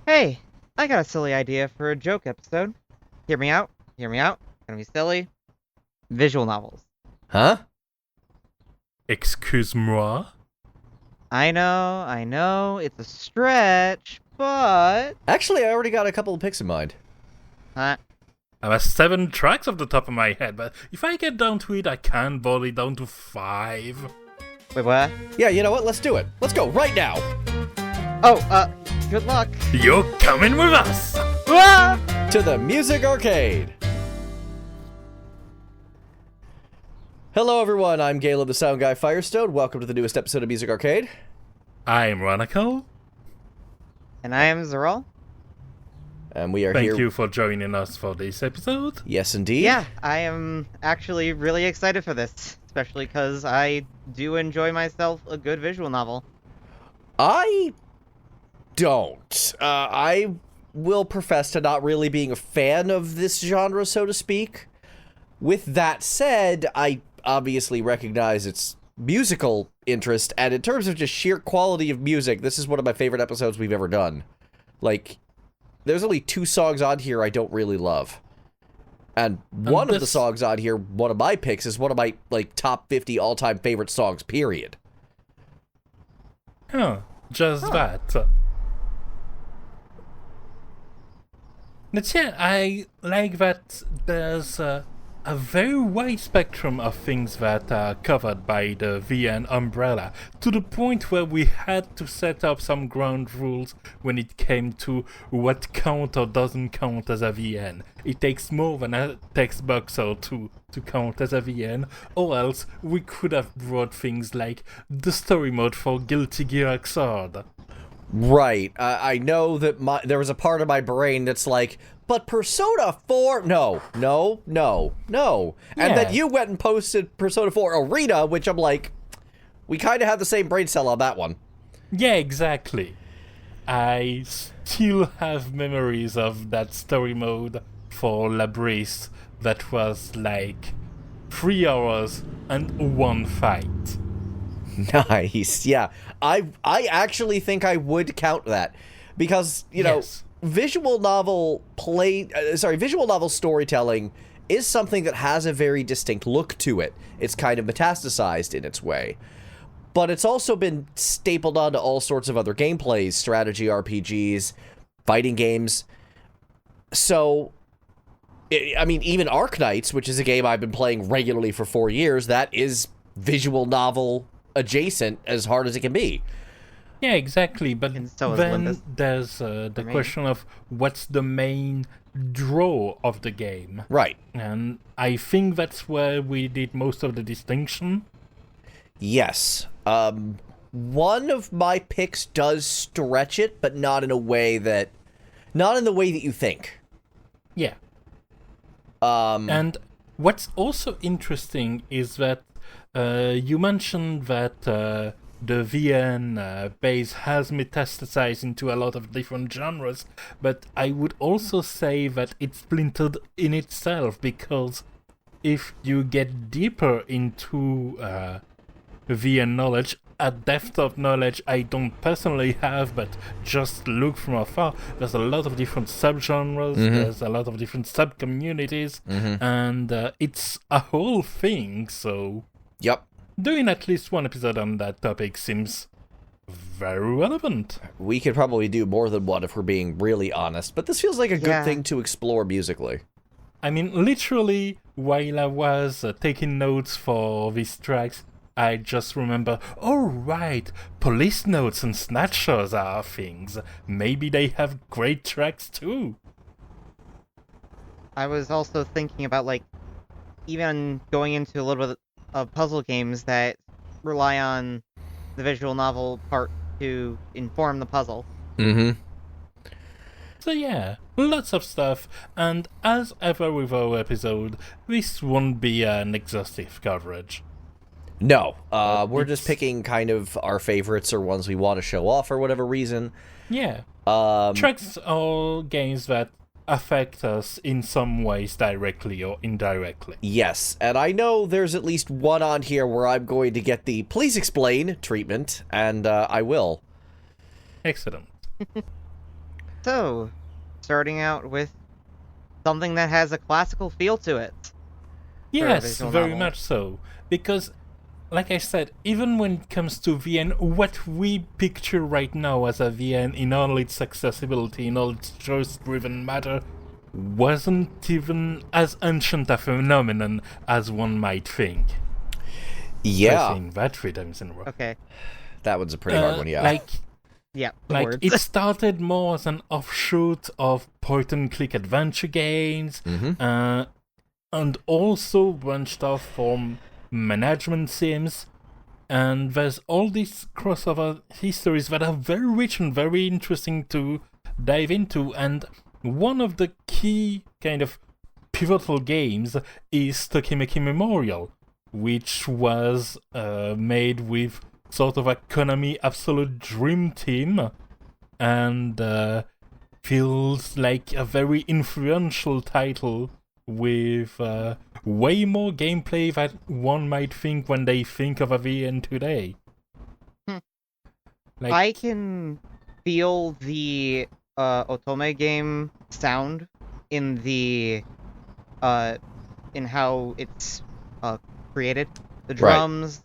Hey, I got a silly idea for a joke episode. Hear me out. Hear me out. Gonna be silly. Visual novels. Huh? Excuse-moi? I know, it's a stretch, but... Actually, I already got a couple of picks in mind. Huh? I have 7 tracks off the top of my head, but if I get down to it, I can boil it down to 5. Wait, what? Yeah, you know what? Let's do it. Let's go right now. Oh, good luck. You're coming with us! Ah! To the Music Arcade. Hello, everyone. I'm Caleb, the Sound Guy Firestone. Welcome to the newest episode of Music Arcade. I'm Roniko. And I am Zeral. And we are Thank here. you for joining us for this episode. Yes, indeed. Yeah, I am actually really excited for this, especially because I do enjoy myself a good visual novel. I don't. I will profess to not really being a fan of this genre, so to speak. With that said, I obviously recognize its musical interest, and in terms of just sheer quality of music, this is one of my favorite episodes we've ever done. Like, there's only 2 songs on here I don't really love. And one of the songs on here, one of my picks, is one of my, like, top 50 all-time favorite songs, period. Just that. But yeah, I like that there's a very wide spectrum of things that are covered by the VN umbrella, to the point where we had to set up some ground rules when it came to what count or doesn't count as a VN. It takes more than a text box or two to count as a VN, or else we could have brought things like the story mode for Guilty Gear Xrd. Right. I know that there was a part of my brain that's like, but Persona 4, no. And then you went and posted Persona 4 Arena, which I'm like, we kind of have the same brain cell on that one. Yeah, exactly. I still have memories of that story mode for Labyrinth that was like 3 hours and 1 fight. Nice. Yeah. I actually think I would count that because, you know, Yes. visual novel storytelling is something that has a very distinct look to it. It's kind of metastasized in its way. But it's also been stapled onto all sorts of other gameplays, strategy RPGs, fighting games. So, I mean, even Arknights, which is a game I've been playing regularly for 4 years, that is visual novel adjacent as hard as it can be. Yeah, exactly. But And so is then Limbus. there's the question of what's the main draw of the game. Right. And I think that's where we did most of the distinction. Yes. One of my picks does stretch it, but not in the way that you think. Yeah. Um, And what's also interesting is that you mentioned that the VN base has metastasized into a lot of different genres, but I would also say that it's splintered in itself, because if you get deeper into VN knowledge, a depth of knowledge I don't personally have, but just look from afar, there's a lot of different subgenres, there's a lot of different sub-communities, and it's a whole thing, so yep. doing at least one episode on that topic seems very relevant. We could probably do more than one if we're being really honest, but this feels like a good Yeah. thing to explore musically. I mean, literally, while I was taking notes for these tracks, I just remember, oh right, police notes and snatchers are things. Maybe they have great tracks too. I was also thinking about, like, even going into a little bit of puzzle games that rely on the visual novel part to inform the puzzle. Mm-hmm. So yeah, lots of stuff, and as ever with our episode, this won't be an exhaustive coverage. No, we're just picking kind of our favorites or ones we want to show off for whatever reason. Yeah, Um, tracks are games that affect us in some ways directly or indirectly. yes, and I know there's at least one on here where I'm going to get the please explain treatment, and I will. Excellent. So, starting out with something that has a classical feel to it. Yes, very novel. much so. Because, like I said, even when it comes to VN, what we picture right now as a VN in all its accessibility, in all its choice-driven matter, wasn't even as ancient a phenomenon as one might think. Yeah. I think that 3 times in a row. Okay. That one's a pretty hard one, yeah. Words. It started more as an offshoot of point-and-click adventure games, and also branched off from management sims, and there's all these crossover histories that are very rich and very interesting to dive into, and one of the key kind of pivotal games is Tokimeki Memorial, which was made with sort of a Konami absolute dream team, and feels like a very influential title with way more gameplay than one might think when they think of a VN today. I can feel the Otome game sound in the in how it's created. The drums,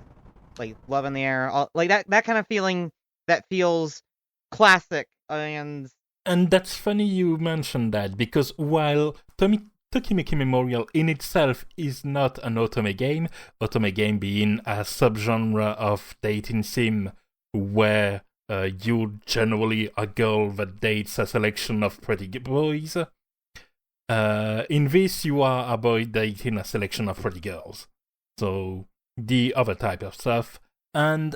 like Love in the Air, like that kind of feeling that feels classic. And that's funny you mentioned that, because while Tokimeki Memorial in itself is not an otome game being a subgenre of dating sim where you're generally a girl that dates a selection of pretty boys. In this, you are a boy dating a selection of pretty girls. So, the other type of stuff. And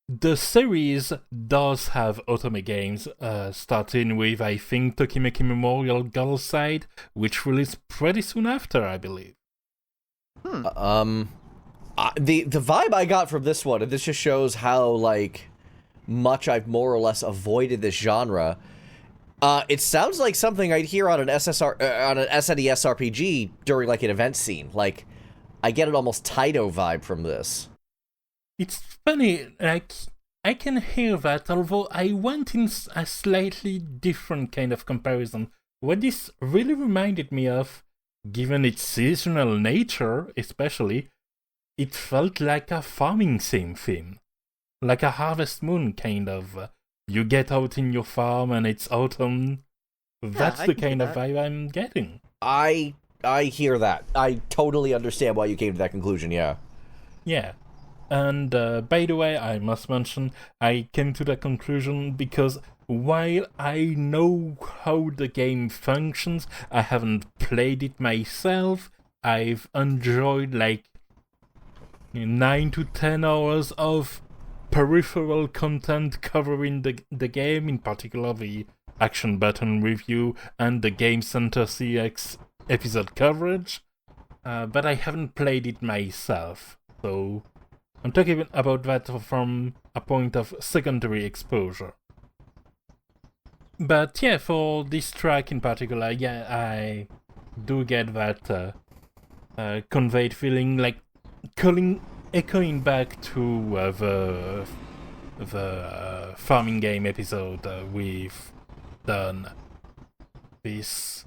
the series does have otome games, starting with, I think, Tokimeki Memorial Girls Side, which released pretty soon after, I believe. The vibe I got from this one, and this just shows how, like, much I've more or less avoided this genre, it sounds like something I'd hear on an SNES RPG during, like, an event scene. Like, I get an almost Taito vibe from this. It's funny, like, I can hear that, although I went in a slightly different kind of comparison. What this really reminded me of, given its seasonal nature, especially, it felt like a farming sim theme. Like a Harvest Moon, kind of. You get out in your farm and it's autumn. That's the kind of vibe I'm getting. I hear that. I totally understand why you came to that conclusion, yeah. Yeah. And by the way, I must mention, I came to that conclusion because while I know how the game functions, I haven't played it myself. I've enjoyed like 9 to 10 hours of peripheral content covering the game, in particular the action button review and the Game Center CX episode coverage, but I haven't played it myself, so I'm talking about that from a point of secondary exposure. But yeah, for this track in particular, yeah, I do get that conveyed feeling, like echoing back to the farming game episode we've done. This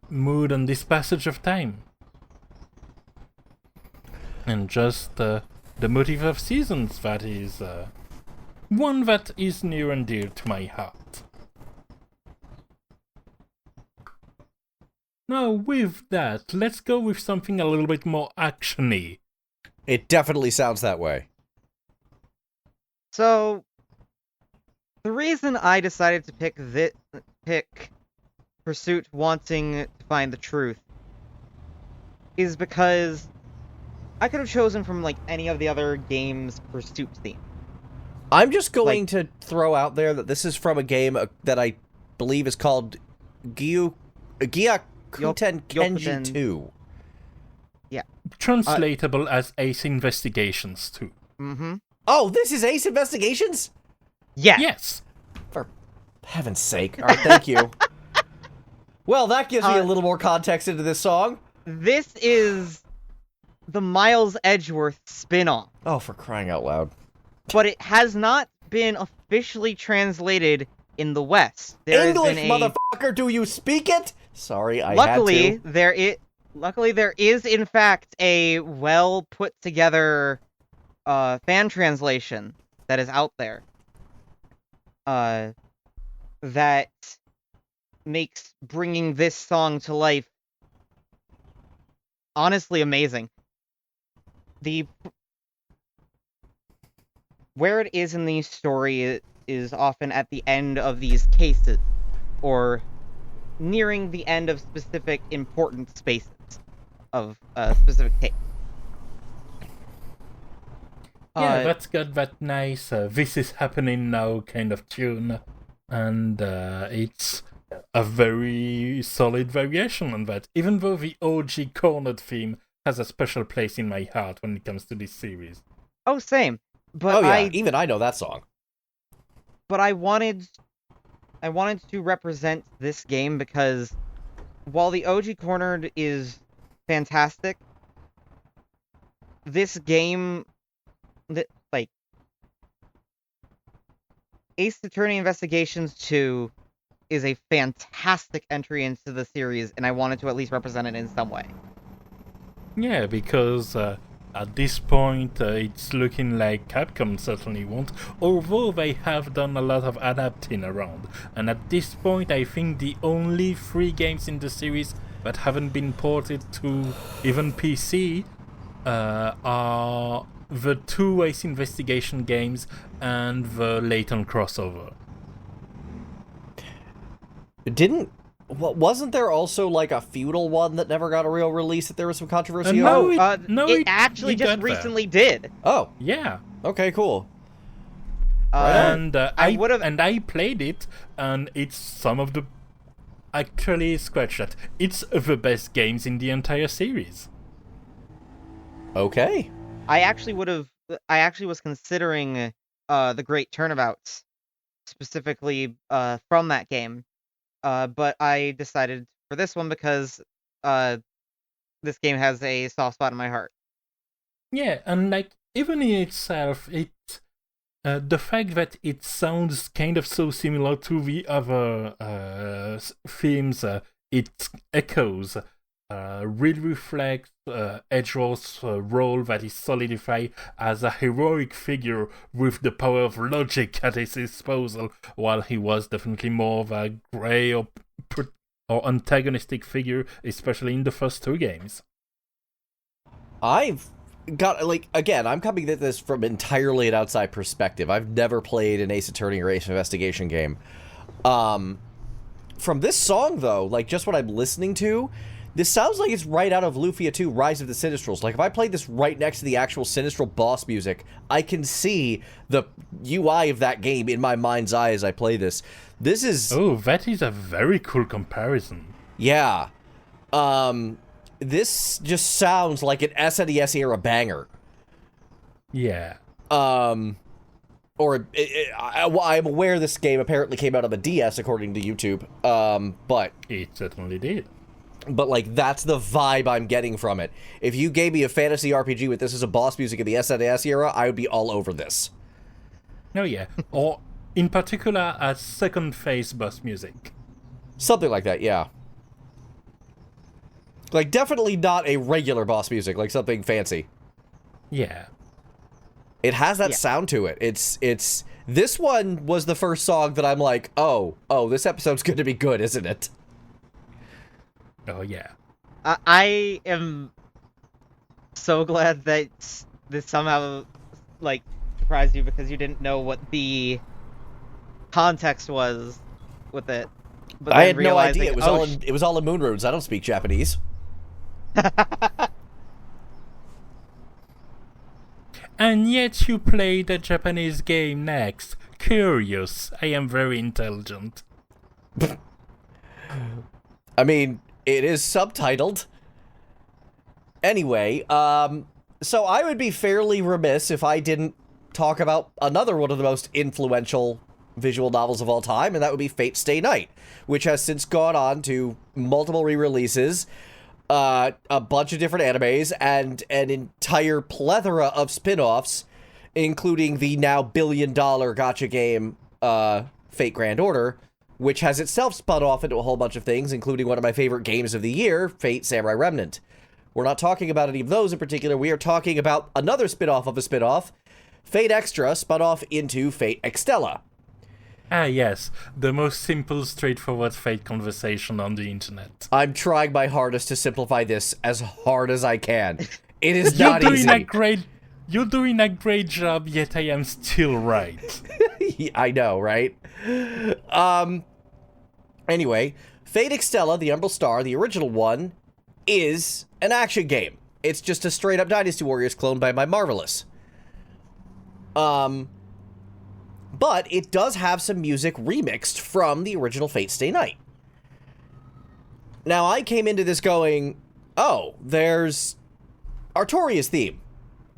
mood and this passage of time. And just the motif of seasons, that is one that is near and dear to my heart. Now, with that, let's go with something a little bit more action-y. It definitely sounds that way. So, the reason I decided to pick Pursuit Wanting to Find the Truth is because I could have chosen from, like, any of the other games' Pursuit theme. I'm just going to throw out there that this is from a game that I believe is called Gyakuten Kenji 2. Yeah. Translatable as Ace Investigations 2. Mm-hmm. Oh, this is Ace Investigations? Yeah. Yes. For heaven's sake. All right, thank you. Well, that gives me a little more context into this song. This is the Miles Edgeworth spin-off. Oh, for crying out loud. But it has not been officially translated in the West. There English, has been motherfucker, do you speak it? Sorry, I luckily, had to. there is in fact a well put together fan translation that is out there. That makes bringing this song to life honestly amazing. Where it is in the story is often at the end of these cases, or nearing the end of specific important spaces of a specific case. Yeah, that's got that nice "this is happening now" kind of tune, and it's a very solid variation on that. Even though the OG Cornered theme has a special place in my heart when it comes to this series. Oh, same. But even I know that song. But I wanted to represent this game because while the OG Cornered is fantastic, this game, like Ace Attorney Investigations 2, is a fantastic entry into the series, and I wanted to at least represent it in some way. Yeah, because at this point, it's looking like Capcom certainly won't, although they have done a lot of adapting around. And at this point, I think the only 3 games in the series that haven't been ported to even PC are the 2 Ace Investigation games and the Latent crossover. Wasn't there also like a feudal one that never got a real release that there was some controversy no, over? It actually just recently did. Oh, yeah. Okay, cool. I played it, and it's some of the actually scratch that. It's the best games in the entire series. Okay. I actually was considering the Great Turnabouts specifically from that game. But I decided for this one because this game has a soft spot in my heart. Yeah, and like even in itself, the fact that it sounds kind of so similar to the other themes it echoes really reflects Edgeworth's role that is solidified as a heroic figure with the power of logic at his disposal, while he was definitely more of a grey or antagonistic figure, especially in the first 2 games. I've got, again, I'm coming at this from entirely an outside perspective. I've never played an Ace Attorney or Ace Investigation game. From this song, though, just what I'm listening to, this sounds like it's right out of Lufia 2, Rise of the Sinistrals. If I played this right next to the actual Sinistral boss music, I can see the UI of that game in my mind's eye as I play this. This is... Oh, that is a very cool comparison. Yeah. This just sounds like an SNES era banger. Yeah. I'm aware this game apparently came out on the DS, according to YouTube. But... It certainly did. But, that's the vibe I'm getting from it. If you gave me a fantasy RPG with this as a boss music in the SNES era, I would be all over this. Oh, yeah. Or, in particular, as second phase boss music. Something like that, yeah. Definitely not a regular boss music, something fancy. Yeah. It has that sound to it. It's... This one was the first song that I'm like, oh, this episode's gonna be good, isn't it? Oh, yeah. I am so glad that this somehow, surprised you because you didn't know what the context was with it. But I had no idea. It was all in Moon Runes. I don't speak Japanese. And yet you play the Japanese game next. Curious. I am very intelligent. I mean... It is subtitled. Anyway, so I would be fairly remiss if I didn't talk about another one of the most influential visual novels of all time, and that would be Fate Stay Night, which has since gone on to multiple re-releases, a bunch of different animes, and an entire plethora of spin-offs, including the now billion-dollar gacha game, Fate Grand Order, which has itself spun off into a whole bunch of things, including one of my favorite games of the year, Fate Samurai Remnant. We're not talking about any of those in particular. We are talking about another spin-off of a spin-off, Fate Extra, spun off into Fate Extella. Ah, yes. The most simple, straightforward Fate conversation on the internet. I'm trying my hardest to simplify this as hard as I can. It is not easy. You're doing a great job, yet I am still right. I know, right? Anyway, Fate Extella, the Umbral Star, the original one, is an action game. It's just a straight-up Dynasty Warriors clone by my Marvelous. But it does have some music remixed from the original Fate Stay Night. Now, I came into this going, oh, there's Artoria's theme.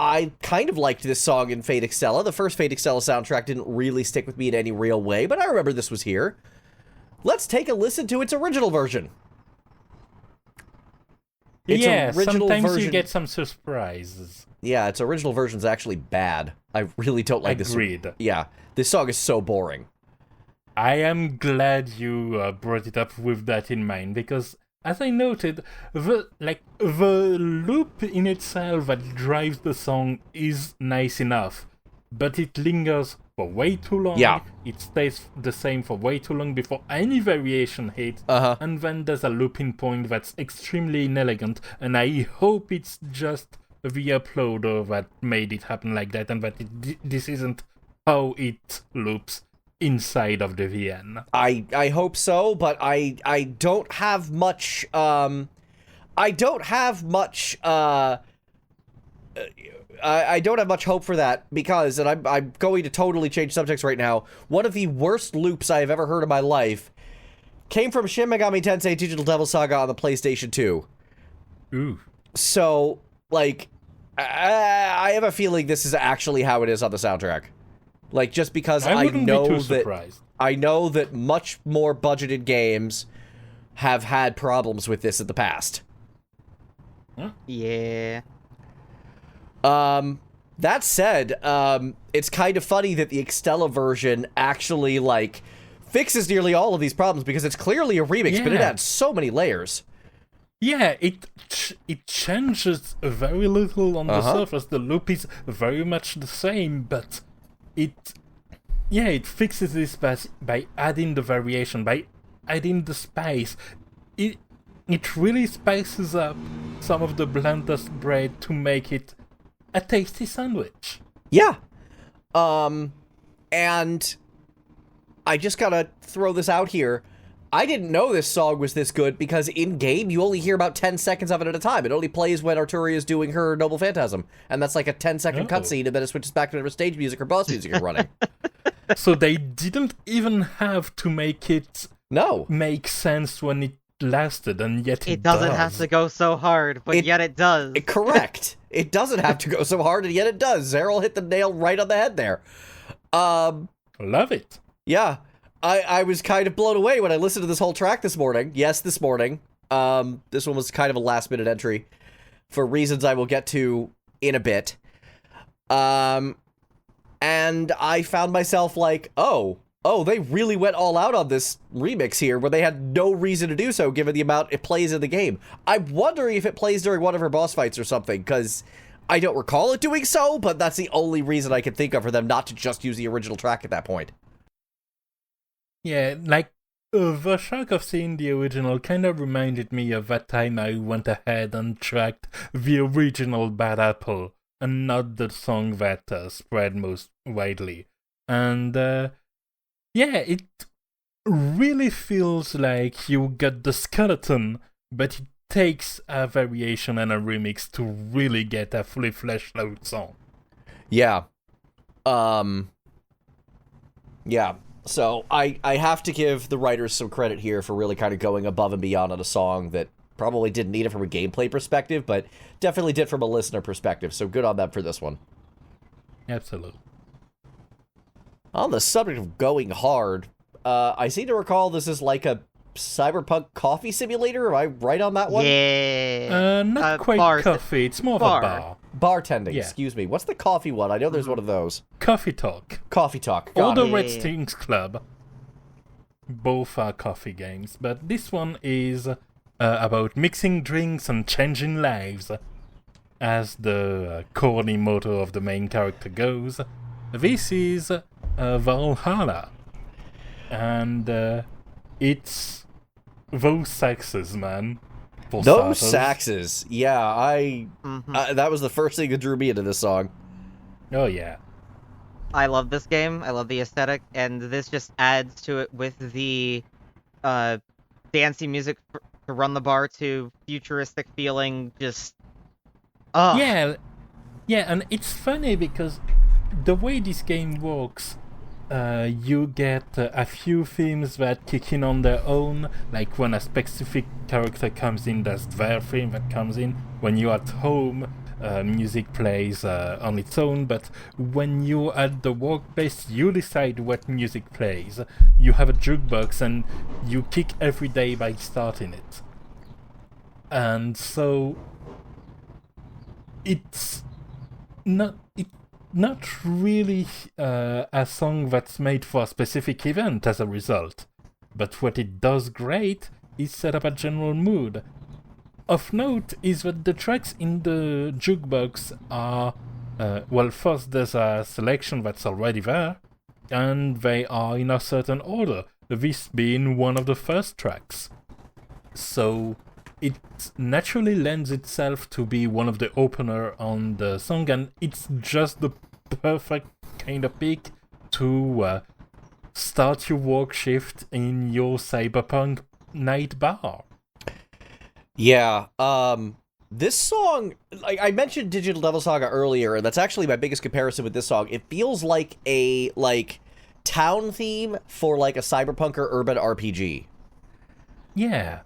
I kind of liked this song in Fate Extella. The first Fate Extella soundtrack didn't really stick with me in any real way, but I remember this was here. Let's take a listen to its original version. Sometimes you get some surprises. Yeah, its original version's actually bad. I really don't like this. Agreed. Yeah, this song is so boring. I am glad you brought it up with that in mind, because as I noted, the loop in itself that drives the song is nice enough, but it lingers for way too long. Yeah. It stays the same for way too long before any variation hits, and then there's a looping point that's extremely inelegant, and I hope it's just the uploader that made it happen like that, and that this isn't how it loops inside of the VN. I hope so, but I don't have much I don't have much hope for that, because, and I'm going to totally change subjects right now, one of the worst loops I've ever heard in my life came from Shin Megami Tensei Digital Devil Saga on the PlayStation 2. Ooh. So, like, I have a feeling this is actually how it is on the soundtrack. Like, just because I know that much more budgeted games have had problems with this in the past. Huh? Yeah. That said, it's kind of funny that the Extella version actually, like, fixes nearly all of these problems, because it's clearly a remix, but it adds so many layers. Yeah, it changes very little on the surface. The loop is very much the same, but it fixes this by adding the variation, by adding the spice. It really spices up some of the blandest bread to make it a tasty sandwich. Yeah. And I just gotta throw this out here. I didn't know this song was this good, because in-game, you only hear about 10 seconds of it at a time. It only plays when Arturia is doing her Noble Phantasm, and that's like a 10-second cutscene, and then it switches back to whatever stage music or boss music you're running. So they didn't even have to make it make sense when it lasted, and yet it does. It doesn't have to go so hard, but yet it does. Correct. It doesn't have to go so hard, and yet it does. Zeryl hit the nail right on the head there. Love it. Yeah. I was kind of blown away when I listened to this whole track this morning. Yes, this morning. This one was kind of a last-minute entry for reasons I will get to in a bit. And I found myself like, oh, they really went all out on this remix here, where they had no reason to do so, given the amount it plays in the game. I'm wondering if it plays during one of her boss fights or something, because I don't recall it doing so, but that's the only reason I can think of for them not to just use the original track at that point. Yeah, like, the shock of seeing the original kind of reminded me of that time I went ahead and tracked the original Bad Apple, and not the song that spread most widely. And, it really feels like you got the skeleton, but it takes a variation and a remix to really get a fully fleshed out song. Yeah. Yeah. So I have to give the writers some credit here for really kind of going above and beyond on a song that probably didn't need it from a gameplay perspective, but definitely did from a listener perspective. So good on them for this one. Absolutely. On the subject of going hard, I seem to recall this is like a cyberpunk coffee simulator? Am I right on that one? Yeah. Not quite bar- coffee, it's more bar. of a bar. Bartending, Yeah. excuse me. What's the coffee one? I know there's one of those. Coffee Talk. Coffee Talk. All Got the it. Red Stings Club. Both are coffee games, but this one is about mixing drinks and changing lives. As the corny motto of the main character goes, this is Valhalla. And it's those saxes, man. For Those starters. saxes. Yeah, that was the first thing that drew me into this song. Oh, yeah. I love this game. I love the aesthetic, and this just adds to it with the dancey music to run the bar to futuristic feeling. Just Yeah, and it's funny because the way this game works, you get a few themes that kick in on their own, like when a specific character comes in, there's their theme that comes in. When you're at home, music plays on its own, but when you're at the workplace, you decide what music plays. You have a jukebox and you kick every day by starting it. And so it's not really a song that's made for a specific event as a result. But what it does great is set up a general mood. Of note is that the tracks in the jukebox are, first there's a selection that's already there, and they are in a certain order, this being one of the first tracks. So it naturally lends itself to be one of the opener on the song, and it's just the perfect kind of pick to start your work shift in your cyberpunk night bar. Yeah, this song, like I mentioned Digital Devil Saga earlier, and that's actually my biggest comparison with this song. It feels like a, town theme for, a cyberpunk or urban RPG. Yeah.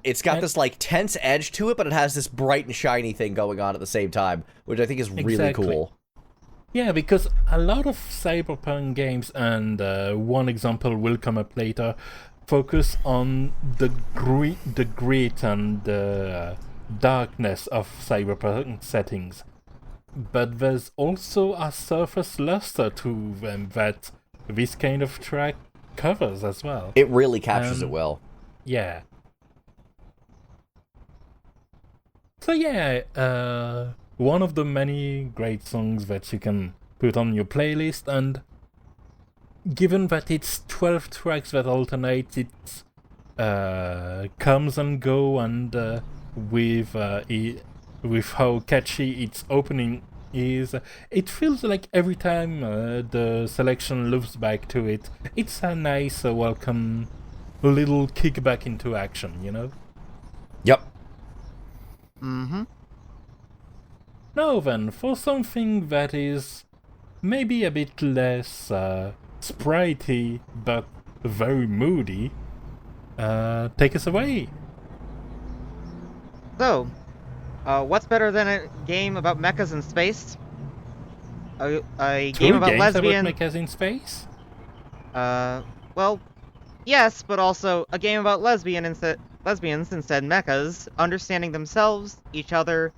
It's got this, tense edge to it, but it has this bright and shiny thing going on at the same time, which I think is really Exactly. cool. Yeah, because a lot of cyberpunk games, and one example will come up later, focus on the grit and the darkness of cyberpunk settings. But there's also a surface luster to them that this kind of track covers as well. It really captures it well. Yeah. So yeah, one of the many great songs that you can put on your playlist, and given that it's 12 tracks that alternate, it comes and go, and with how catchy its opening is, it feels like every time the selection loops back to it, it's a nice, welcome little kickback into action, you know? Yep. Mm-hmm. Now then, for something that is maybe a bit less sprightly, but very moody, take us away. So, what's better than a game about mechas in space? A game about games lesbian. about mechas in space? Well, yes, but also a game about lesbians instead mechas, understanding themselves, each other,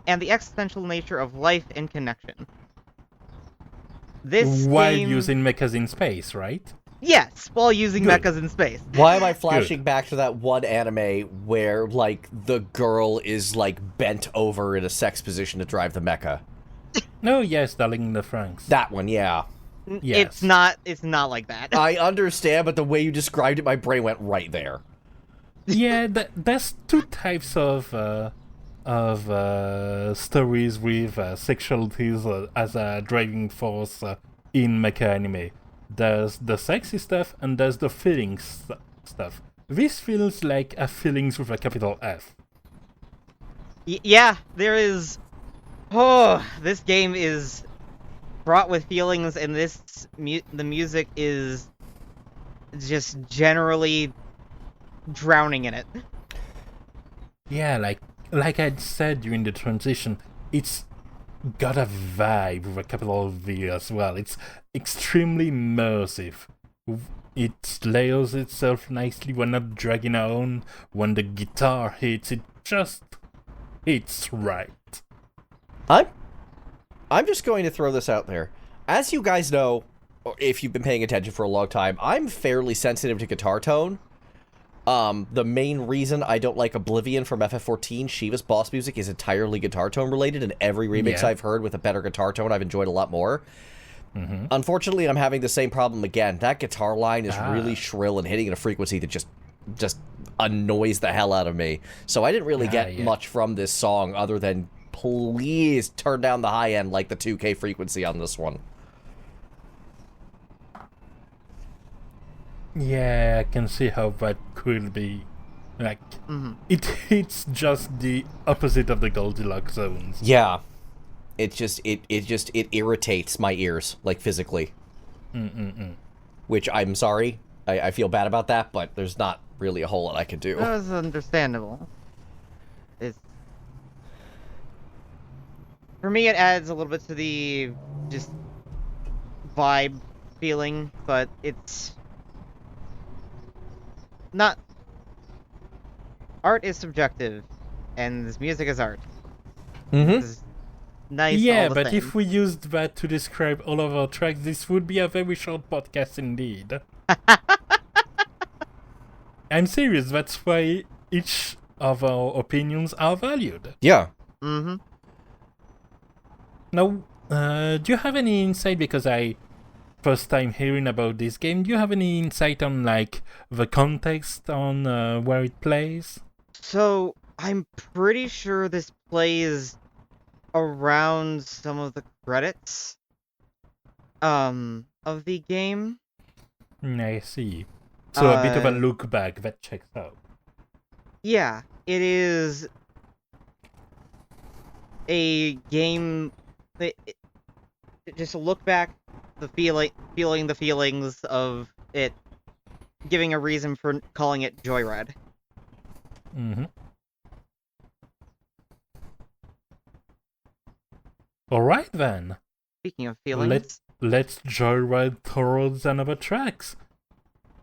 and the existential nature of life and connection. This While game... using mechas in space, right? Yes, while using Good. mechas in space. Why am I flashing back to that one anime where, the girl is, bent over in a sex position to drive the mecha? Oh yes, Darling in the Franxx. That one, yeah. Yes. It's not like that. I understand, but the way you described it, my brain went right there. Yeah, there's two types of stories with sexualities as a driving force in mecha anime. There's the sexy stuff and there's the feelings stuff. This feels like a feelings with a capital F. Yeah, there is... Oh, this game is fraught with feelings, and the music is just generally drowning in it. Yeah, like I said during the transition, it's got a vibe with a capital V as well. It's extremely immersive, it layers itself nicely when not dragging on. When the guitar hits, it just hits right. I'm just going to throw this out there. As you guys know, if you've been paying attention for a long time, I'm fairly sensitive to guitar tone. The main reason I don't like Oblivion from FF14, Shiva's boss music, is entirely guitar tone related, and every remix I've heard with a better guitar tone I've enjoyed a lot more. Mm-hmm. Unfortunately, I'm having the same problem again. That guitar line is really shrill and hitting at a frequency that just annoys the hell out of me. So I didn't really get much from this song other than please turn down the high end like the 2K frequency on this one. Yeah, I can see how that could be. Like, it hits just the opposite of the Goldilocks zones. Yeah. It irritates my ears, like, physically. Which, I'm sorry, I feel bad about that, but there's not really a whole lot I can do. That was understandable. For me, it adds a little bit to the, just, vibe feeling, but it's not... Art is subjective, and this music is art. It's nice. Yeah, but if we used that to describe all of our tracks, this would be a very short podcast indeed. I'm serious, that's why each of our opinions are valued. Yeah. Now, do you have any insight, because first time hearing about this game, do you have any insight on, like, the context on where it plays? So, I'm pretty sure this plays around some of the credits of the game. I see. So a bit of a look back, that checks out. Yeah, it is a game just a look back, feeling the feelings of it, giving a reason for calling it Joyride. Alright then. Speaking of feelings, let's joyride towards another tracks.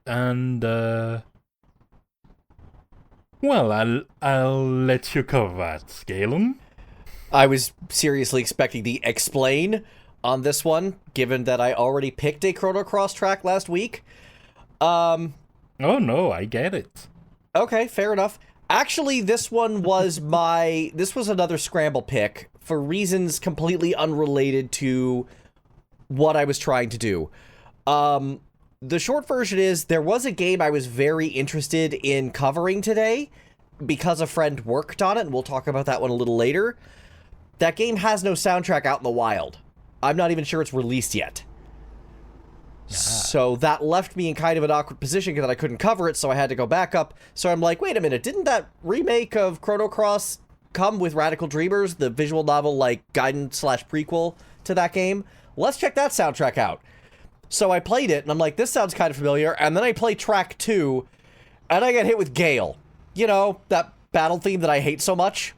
And well, I'll let you cover that, Galen. I was seriously expecting the explain on this one, given that I already picked a Chrono Cross track last week. Oh no, I get it. Okay, fair enough. Actually, this one was this was another scramble pick for reasons completely unrelated to what I was trying to do. The short version is, there was a game I was very interested in covering today because a friend worked on it, and we'll talk about that one a little later. That game has no soundtrack out in the wild. I'm not even sure it's released yet. So that left me in kind of an awkward position because I couldn't cover it, so I had to go back up. So I'm like, wait a minute, didn't that remake of Chrono Cross come with Radical Dreamers, the visual novel, like, guidance/prequel to that game? Let's check that soundtrack out. So I played it, and I'm like, this sounds kind of familiar, and then I play track 2, and I get hit with Gale. You know, that battle theme that I hate so much?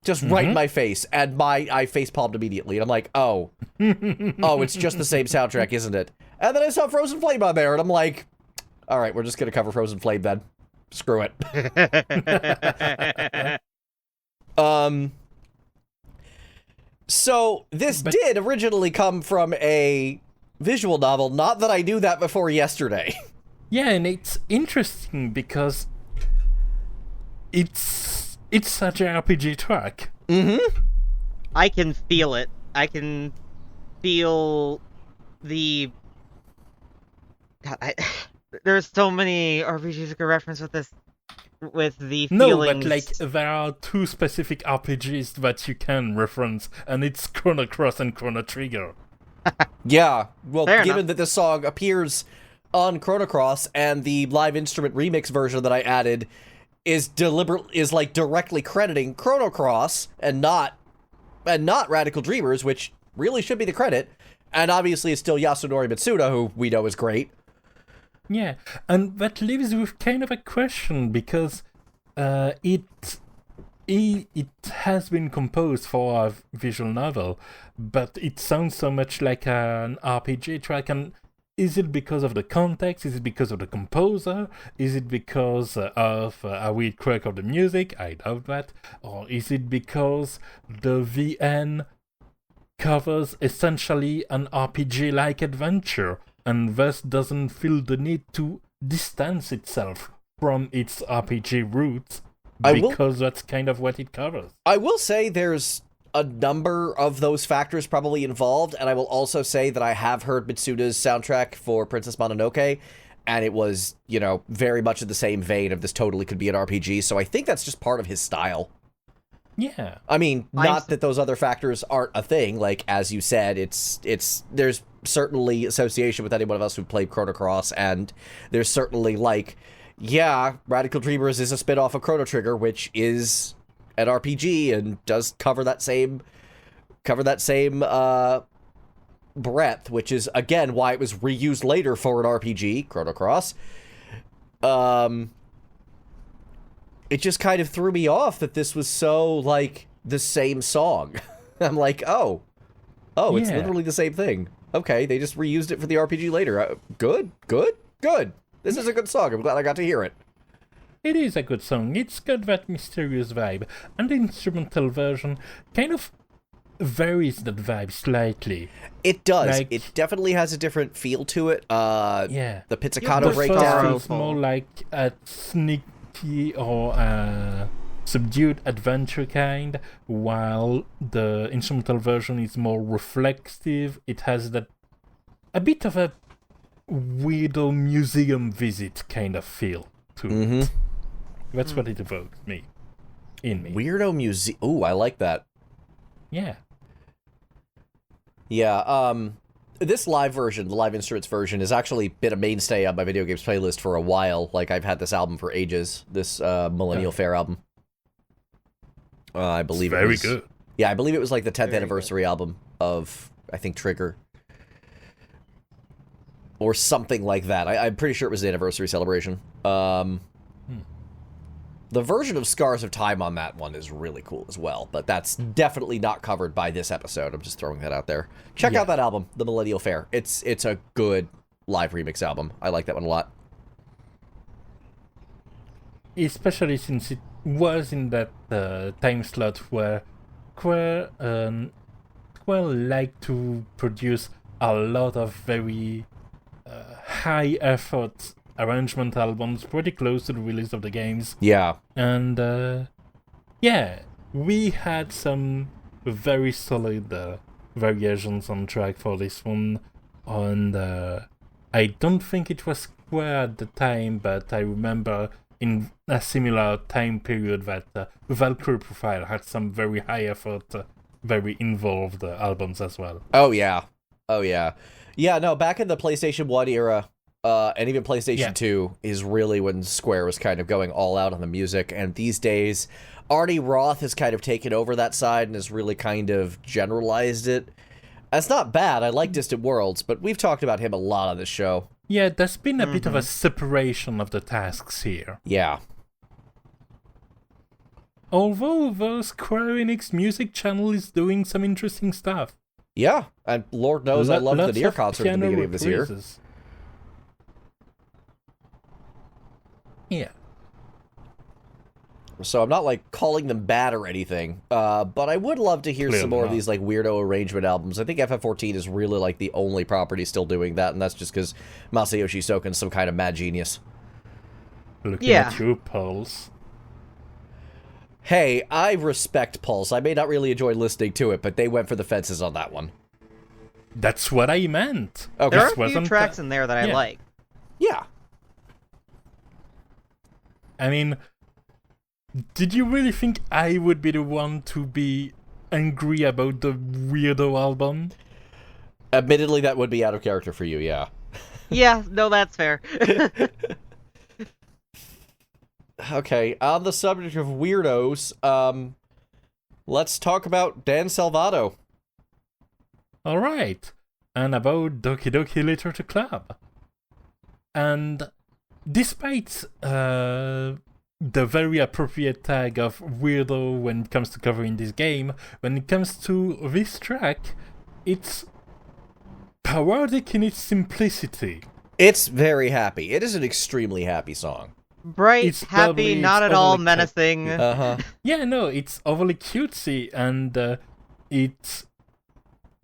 Just right in my face, and I facepalmed immediately, and I'm like, oh. Oh, it's just the same soundtrack, isn't it? And then I saw Frozen Flame on there, and I'm like, alright, we're just gonna cover Frozen Flame then. Screw it. So, this did originally come from a visual novel, not that I knew that before yesterday. Yeah, and it's interesting because it's such an RPG track. I can feel it. I can feel the... God, there's so many RPGs I could reference with this, with the feelings. No, but like, there are two specific RPGs that you can reference, and it's Chrono Cross and Chrono Trigger. Yeah, well, Fair given enough. that this song appears on Chrono Cross, and the live instrument remix version that I added is like directly crediting Chrono Cross and not Radical Dreamers, which really should be the credit. And obviously it's still Yasunori Mitsuda, who we know is great. Yeah, and that leaves with kind of a question, because it has been composed for a visual novel, but it sounds so much like an RPG track, and Is it because of the context? Is it because of the composer? Is it because of a weird quirk of the music? I doubt that. Or is it because the VN covers essentially an RPG-like adventure and thus doesn't feel the need to distance itself from its RPG roots because that's kind of what it covers? I will say there's a number of those factors probably involved, and I will also say that I have heard Mitsuda's soundtrack for Princess Mononoke, and it was, very much in the same vein of this totally could be an RPG, so I think that's just part of his style. Yeah. I mean, not that those other factors aren't a thing, like, as you said, there's certainly association with anyone of us who played Chrono Cross, and there's certainly, Radical Dreamers is a spin-off of Chrono Trigger, which is an RPG and does cover that same breadth, which is again why it was reused later for an RPG, Chrono Cross. It just kind of threw me off that this was so the same song. I'm like, oh, it's literally the same thing. Okay, they just reused it for the RPG later. Good. This is a good song. I'm glad I got to hear it. It is a good song. It's got that mysterious vibe, and the instrumental version kind of varies that vibe slightly. It does. It definitely has a different feel to it. The pizzicato breakdown feels more like a sneaky or subdued adventure kind, while the instrumental version is more reflexive. It has a bit of a weirdo museum visit kind of feel to it. That's what it evokes in me. Weirdo museum. Ooh, I like that. Yeah. Yeah, this live version, the live instruments version, has actually been a mainstay on my video games playlist for a while. I've had this album for ages, this Millennial Fair album. I believe it's very good. Yeah, I believe it was the 10th anniversary album of, I think, Trigger. Or something like that. I'm pretty sure it was the anniversary celebration. The version of Scars of Time on that one is really cool as well, but that's definitely not covered by this episode. I'm just throwing that out there. Check out that album, The Millennial Fair. It's a good live remix album. I like that one a lot. Especially since it was in that time slot where Square like to produce a lot of very high effort arrangement albums pretty close to the release of the games. Yeah. And we had some very solid variations on track for this one. And I don't think it was Square at the time, but I remember in a similar time period that Valkyrie Profile had some very high effort, very involved albums as well. Oh yeah. Yeah, no, back in the PlayStation 1 era, and even PlayStation 2 is really when Square was kind of going all out on the music, and these days, Artie Roth has kind of taken over that side and has really kind of generalized it. That's not bad, I like Distant Worlds, but we've talked about him a lot on this show. Yeah, there's been a bit of a separation of the tasks here. Yeah. Although the Square Enix music channel is doing some interesting stuff. Yeah, and Lord knows I loved the Nier concert at the beginning of this year. Yeah. So I'm not calling them bad or anything, but I would love to hear some more of these weirdo arrangement albums. I think FF14 is really the only property still doing that, and that's just because Masayoshi Soken's some kind of mad genius. Looking at you, Pulse. Hey, I respect Pulse. I may not really enjoy listening to it, but they went for the fences on that one. That's what I meant. Okay. There are a few tracks in there that I like. Yeah. I mean, did you really think I would be the one to be angry about the weirdo album? Admittedly, that would be out of character for you, yeah. Yeah, no, that's fair. Okay, on the subject of weirdos, let's talk about Dan Salvato. Alright, and about Doki Doki Literature Club. And despite the very appropriate tag of weirdo when it comes to covering this game, when it comes to this track, it's parodic in its simplicity. It's very happy. It is an extremely happy song. Bright, It's happy, bubbly, not it's at all overly menacing. Uh-huh. Yeah, no, it's overly cutesy, and it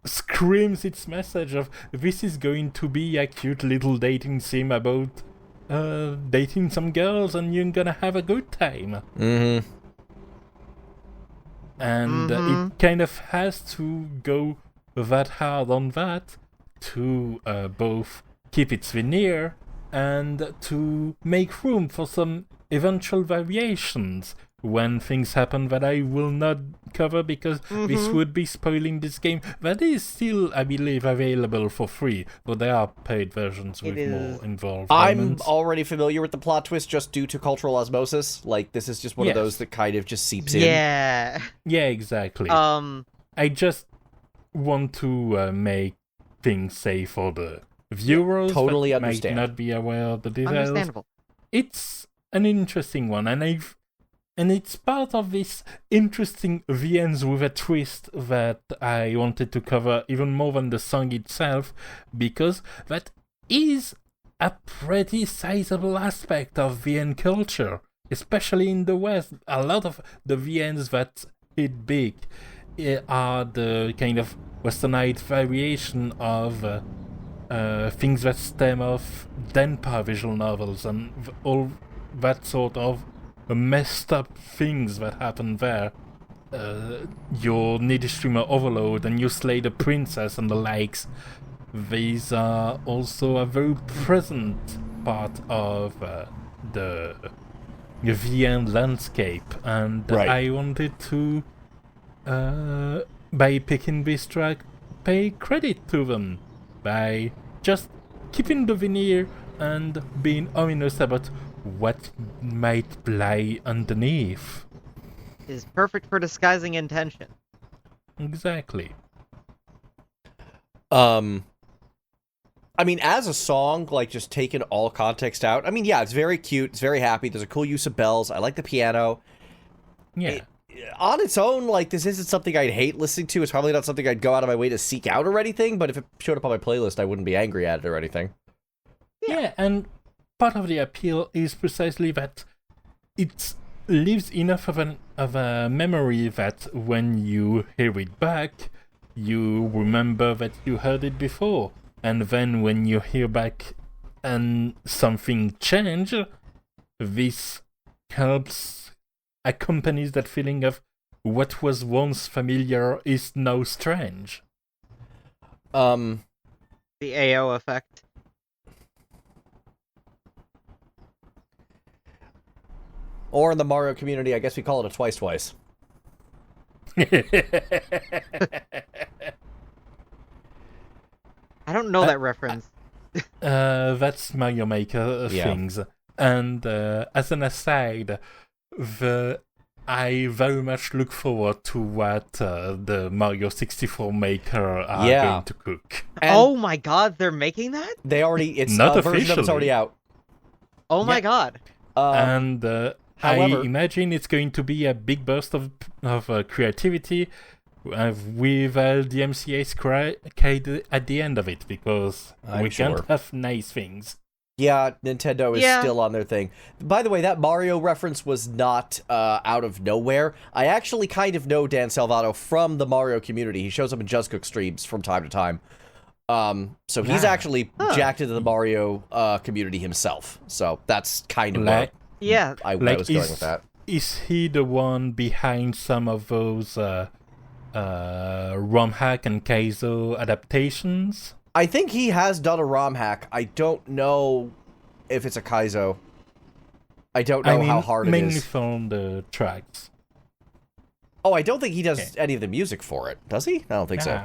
screams its message of this is going to be a cute little dating sim about dating some girls and you're gonna have a good time. Mm-hmm. And it kind of has to go that hard on that to both keep its veneer and to make room for some eventual variations when things happen that I will not cover because this would be spoiling this game. That is still, I believe, available for free, but there are paid versions with more involved elements. I'm already familiar with the plot twist just due to cultural osmosis. Like, this is just one of those that kind of just seeps in. Yeah. Yeah, exactly. I just want to make things safe for the viewers Totally that understand. might not be aware of the details. Understandable. It's an interesting one, and it's part of this interesting VNs with a twist that I wanted to cover even more than the song itself, because that is a pretty sizable aspect of VN culture, especially in the West. A lot of the VNs that hit big are the kind of westernized variation of things that stem off Denpa visual novels and all that sort of messed up things that happen there. Your needy streamer overload and you slay the princess and the likes. These are also a very present part of the VN landscape, and I wanted to, by picking this track, pay credit to them by just keeping the veneer and being ominous about what might lie underneath. Is perfect for disguising intention. Exactly. I mean, as a song, like, just taking all context out, I mean, yeah, it's very cute, it's very happy, there's a cool use of bells, I like the piano. Yeah. On its own, like, this isn't something I'd hate listening to, it's probably not something I'd go out of my way to seek out or anything, but if it showed up on my playlist, I wouldn't be angry at it or anything. Yeah, and part of the appeal is precisely that it leaves enough of a memory that when you hear it back, you remember that you heard it before. And then when you hear back and something change, this helps accompanies that feeling of what was once familiar is now strange. The AO effect. Or in the Mario community, I guess we call it a twice-twice. I don't know that reference. That's Mario Maker things. And as an aside, I very much look forward to what the Mario 64 maker are going to cook. And oh my god, they're making that? They already, it's not version of it's already out. Oh my god. And however, I imagine it's going to be a big burst of creativity with the MCA's CHRONO at the end of it, because we can't have nice things. Yeah, Nintendo is still on their thing. By the way, that Mario reference was not out of nowhere. I actually kind of know Dan Salvato from the Mario community. He shows up in Just Cook streams from time to time. So he's actually jacked into the Mario community himself. So that's kind of where I was going with that. Is he the one behind some of those ROM hack and Kaizo adaptations? I think he has done a ROM hack. I don't know if it's a Kaizo. I don't know how hard it is. Mainly from the tracks. Oh, I don't think he does any of the music for it. Does he? I don't think so.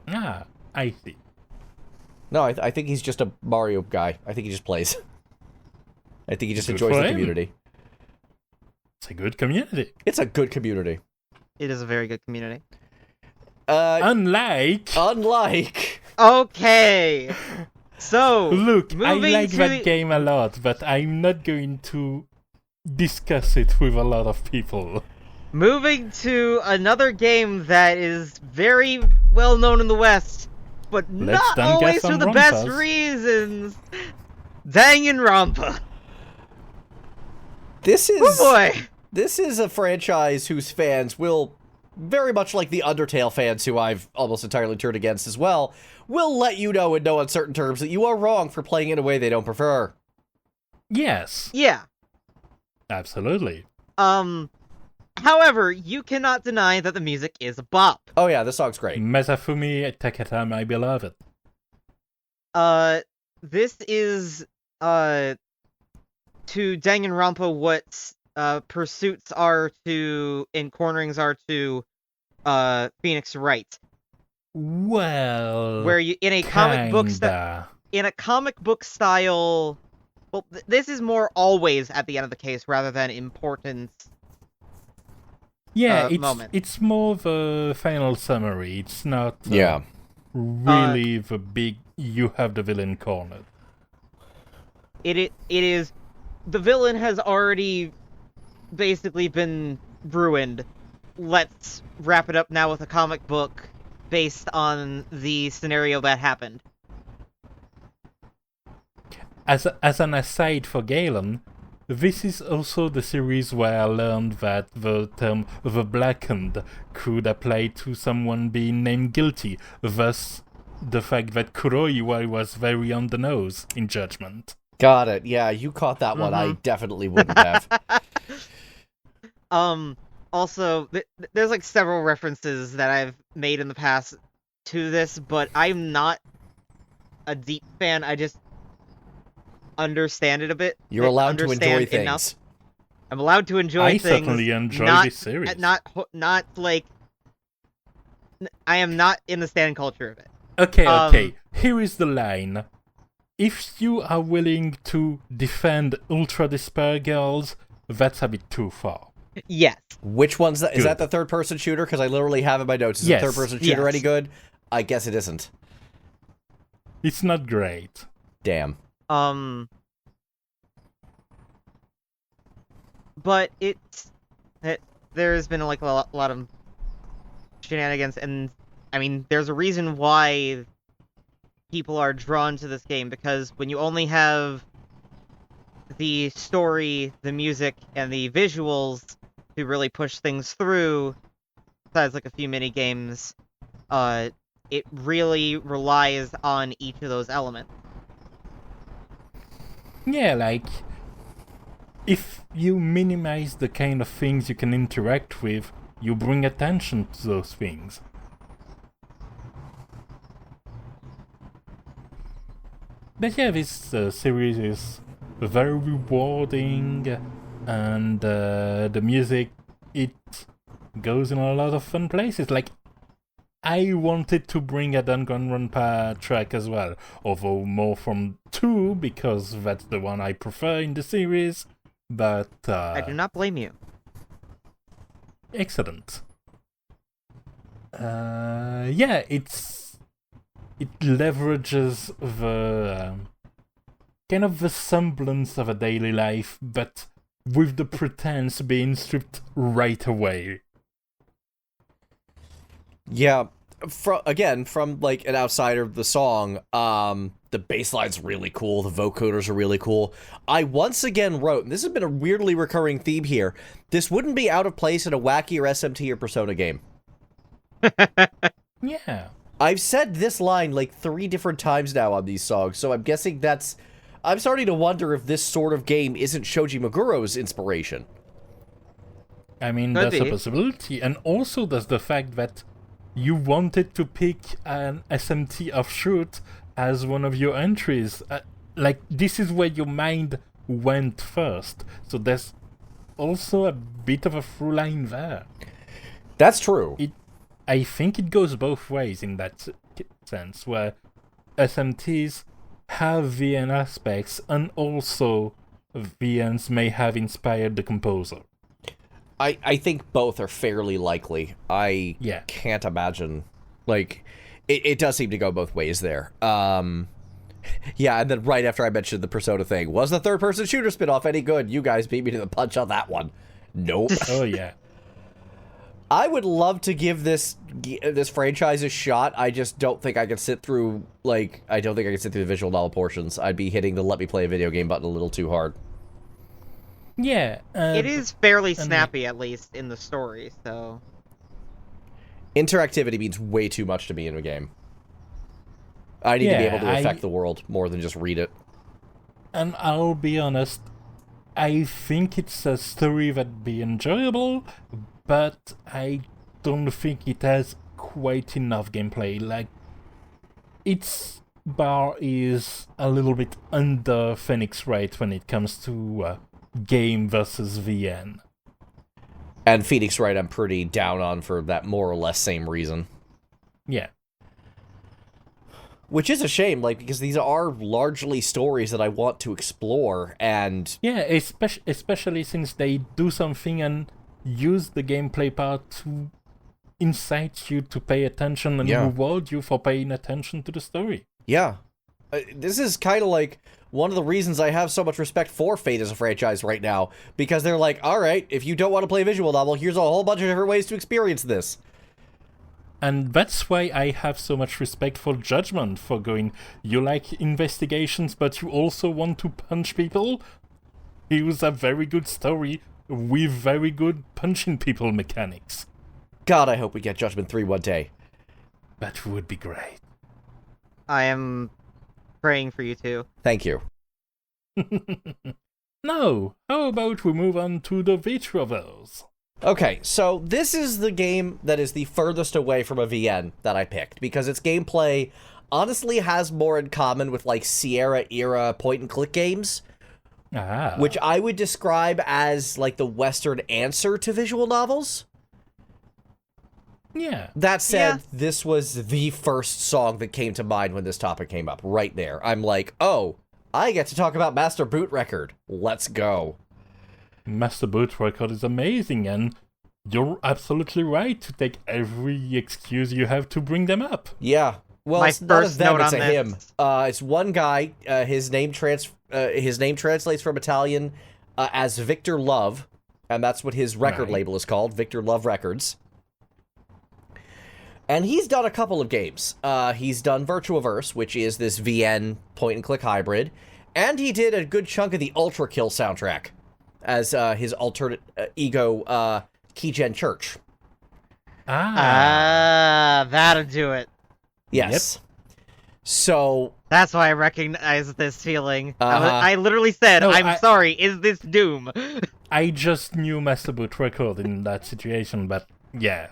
I see. No, I think he's just a Mario guy. I think he just plays. I think he just enjoys the community. It's a good community. It's a good community. It is a very good community. Unlike. Okay. So look, I like that game a lot, but I'm not going to discuss it with a lot of people. Moving to another game that is very well known in the West, but Let's not then always guess for on the best Ronpas. reasons. Danganronpa. This is Oh boy. This is a franchise whose fans will, very much like the Undertale fans who I've almost entirely turned against as well, will let you know in no uncertain terms that you are wrong for playing in a way they don't prefer. Yes, Yeah. absolutely. However, you cannot deny that the music is a bop. Oh yeah, this song's great. Masafumi Takada, my beloved. This is, to Danganronpa what, pursuits are to, and cornerings are to, Phoenix Wright. Well, Where you, in a comic book style, well, this is more always at the end of the case rather than important. Yeah, moment. it's more of a final summary. It's not Yeah. really the big, you have the villain cornered. It is, the villain has already basically been ruined. Let's wrap it up now with a comic book based on the scenario that happened. As an aside for Galen, this is also the series where I learned that the term "the blackened" could apply to someone being named guilty, thus the fact that Kuroiwa was very on the nose in Judgment. Got it. Yeah, you caught that one. I definitely wouldn't have. Also, there's like several references that I've made in the past to this, but I'm not a deep fan. I just understand it a bit. You're allowed to enjoy Understand things. enough. I'm allowed to enjoy I things. certainly enjoy not, this series. Not like I am not in the stan culture of it. Okay. Here is the line. If you are willing to defend Ultra Despair Girls, that's a bit too far. Yes. Which one's that? Is Good. that the third-person shooter? Because I literally have in my notes. Is Yes. the third-person shooter Yes. any good? I guess it isn't. It's not great. Damn. But there's been like a lot of shenanigans, and I mean, there's a reason why people are drawn to this game, because when you only have the story, the music, and the visuals to really push things through, besides like a few mini games, it really relies on each of those elements. Yeah, like, if you minimize the kind of things you can interact with, you bring attention to those things. But yeah, this series is very rewarding, and the music, it goes in a lot of fun places. Like, I wanted to bring a Danganronpa track as well, although more from 2, because that's the one I prefer in the series, but... I do not blame you. Excellent. Yeah, it leverages the kind of the semblance of a daily life, but with the pretense being stripped right away. Yeah. From like an outsider of the song, the bass line's really cool. The vocoders are really cool. I once again wrote, and this has been a weirdly recurring theme here, this wouldn't be out of place in a Wacky or SMT or Persona game. Yeah. I've said this line like 3 different times now on these songs, so I'm guessing I'm starting to wonder if this sort of game isn't Shoji Meguro's inspiration. I mean, Could that's a be. possibility. And also there's the fact that you wanted to pick an SMT offshoot as one of your entries. Like, this is where your mind went first. So there's also a bit of a through line there. That's true. I think it goes both ways in that sense, where SMTs have VN aspects, and also VNs may have inspired the composer. I think both are fairly likely. I can't imagine. Like, it does seem to go both ways there. Yeah, and then right after I mentioned the Persona thing, was the third-person shooter spinoff any good? You guys beat me to the punch on that one. Nope. Oh, yeah. I would love to give this franchise a shot. I just don't think I can sit through, I don't think I can sit through the visual novel portions. I'd be hitting the let me play a video game button a little too hard. Yeah. It is fairly snappy, at least, in the story, so... Interactivity means way too much to me in a game. I need to be able to affect the world more than just read it. And I'll be honest, I think it's a story that'd be enjoyable, but I don't think it has quite enough gameplay. Like, its bar is a little bit under Phoenix Wright when it comes to game versus VN. And Phoenix Wright I'm pretty down on for that more or less same reason. Yeah. Which is a shame, because these are largely stories that I want to explore, and... Yeah, especially since they do something and use the gameplay part to incite you to pay attention and reward you for paying attention to the story. Yeah. This is kind of one of the reasons I have so much respect for Fate as a franchise right now, because they're like, alright, if you don't want to play a visual novel, here's a whole bunch of different ways to experience this. And that's why I have so much respect for Judgment, for going, you like investigations, but you also want to punch people? Here's a very good story with very good punching people mechanics. God, I hope we get Judgment 3 one day. That would be great. I am praying for you too. Thank you. Now, how about we move on to the Vitroverse? Okay, so this is the game that is the furthest away from a VN that I picked, because its gameplay honestly has more in common with, Sierra-era point-and-click games, which I would describe as, the Western answer to visual novels. Yeah. That said, this was the first song that came to mind when this topic came up, right there. I'm like, oh, I get to talk about Master Boot Record. Let's go. Master Boot Record is amazing, and you're absolutely right to take every excuse you have to bring them up. Yeah. Well, My it's not first a them, note it's on a this. him. It's one guy. His name translates from Italian as Victor Love, and that's what his record label is called, Victor Love Records. And he's done a couple of games. He's done Virtuaverse, which is this VN point-and-click hybrid, and he did a good chunk of the Ultra Kill soundtrack as his alternate ego, Keygen Church. That'll do it. Yes. Yep. So... That's why I recognize this feeling. I literally said, No, I'm sorry, is this Doom? I just knew Master Boot Record in that situation, but yeah.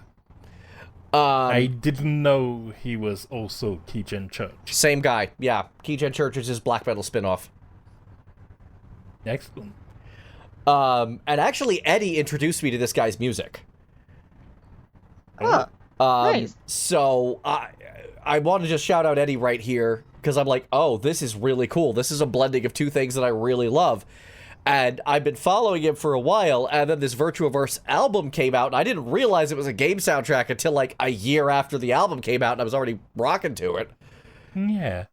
I didn't know he was also Keygen Church. Same guy, yeah. Keygen Church is his black metal spinoff. Excellent. And actually, Eddie introduced me to this guy's music. Nice. So, I want to just shout out Eddie right here, because I'm like, oh, this is really cool. This is a blending of two things that I really love. And I've been following him for a while, and then this Virtuaverse album came out, and I didn't realize it was a game soundtrack until, a year after the album came out, and I was already rocking to it. Yeah.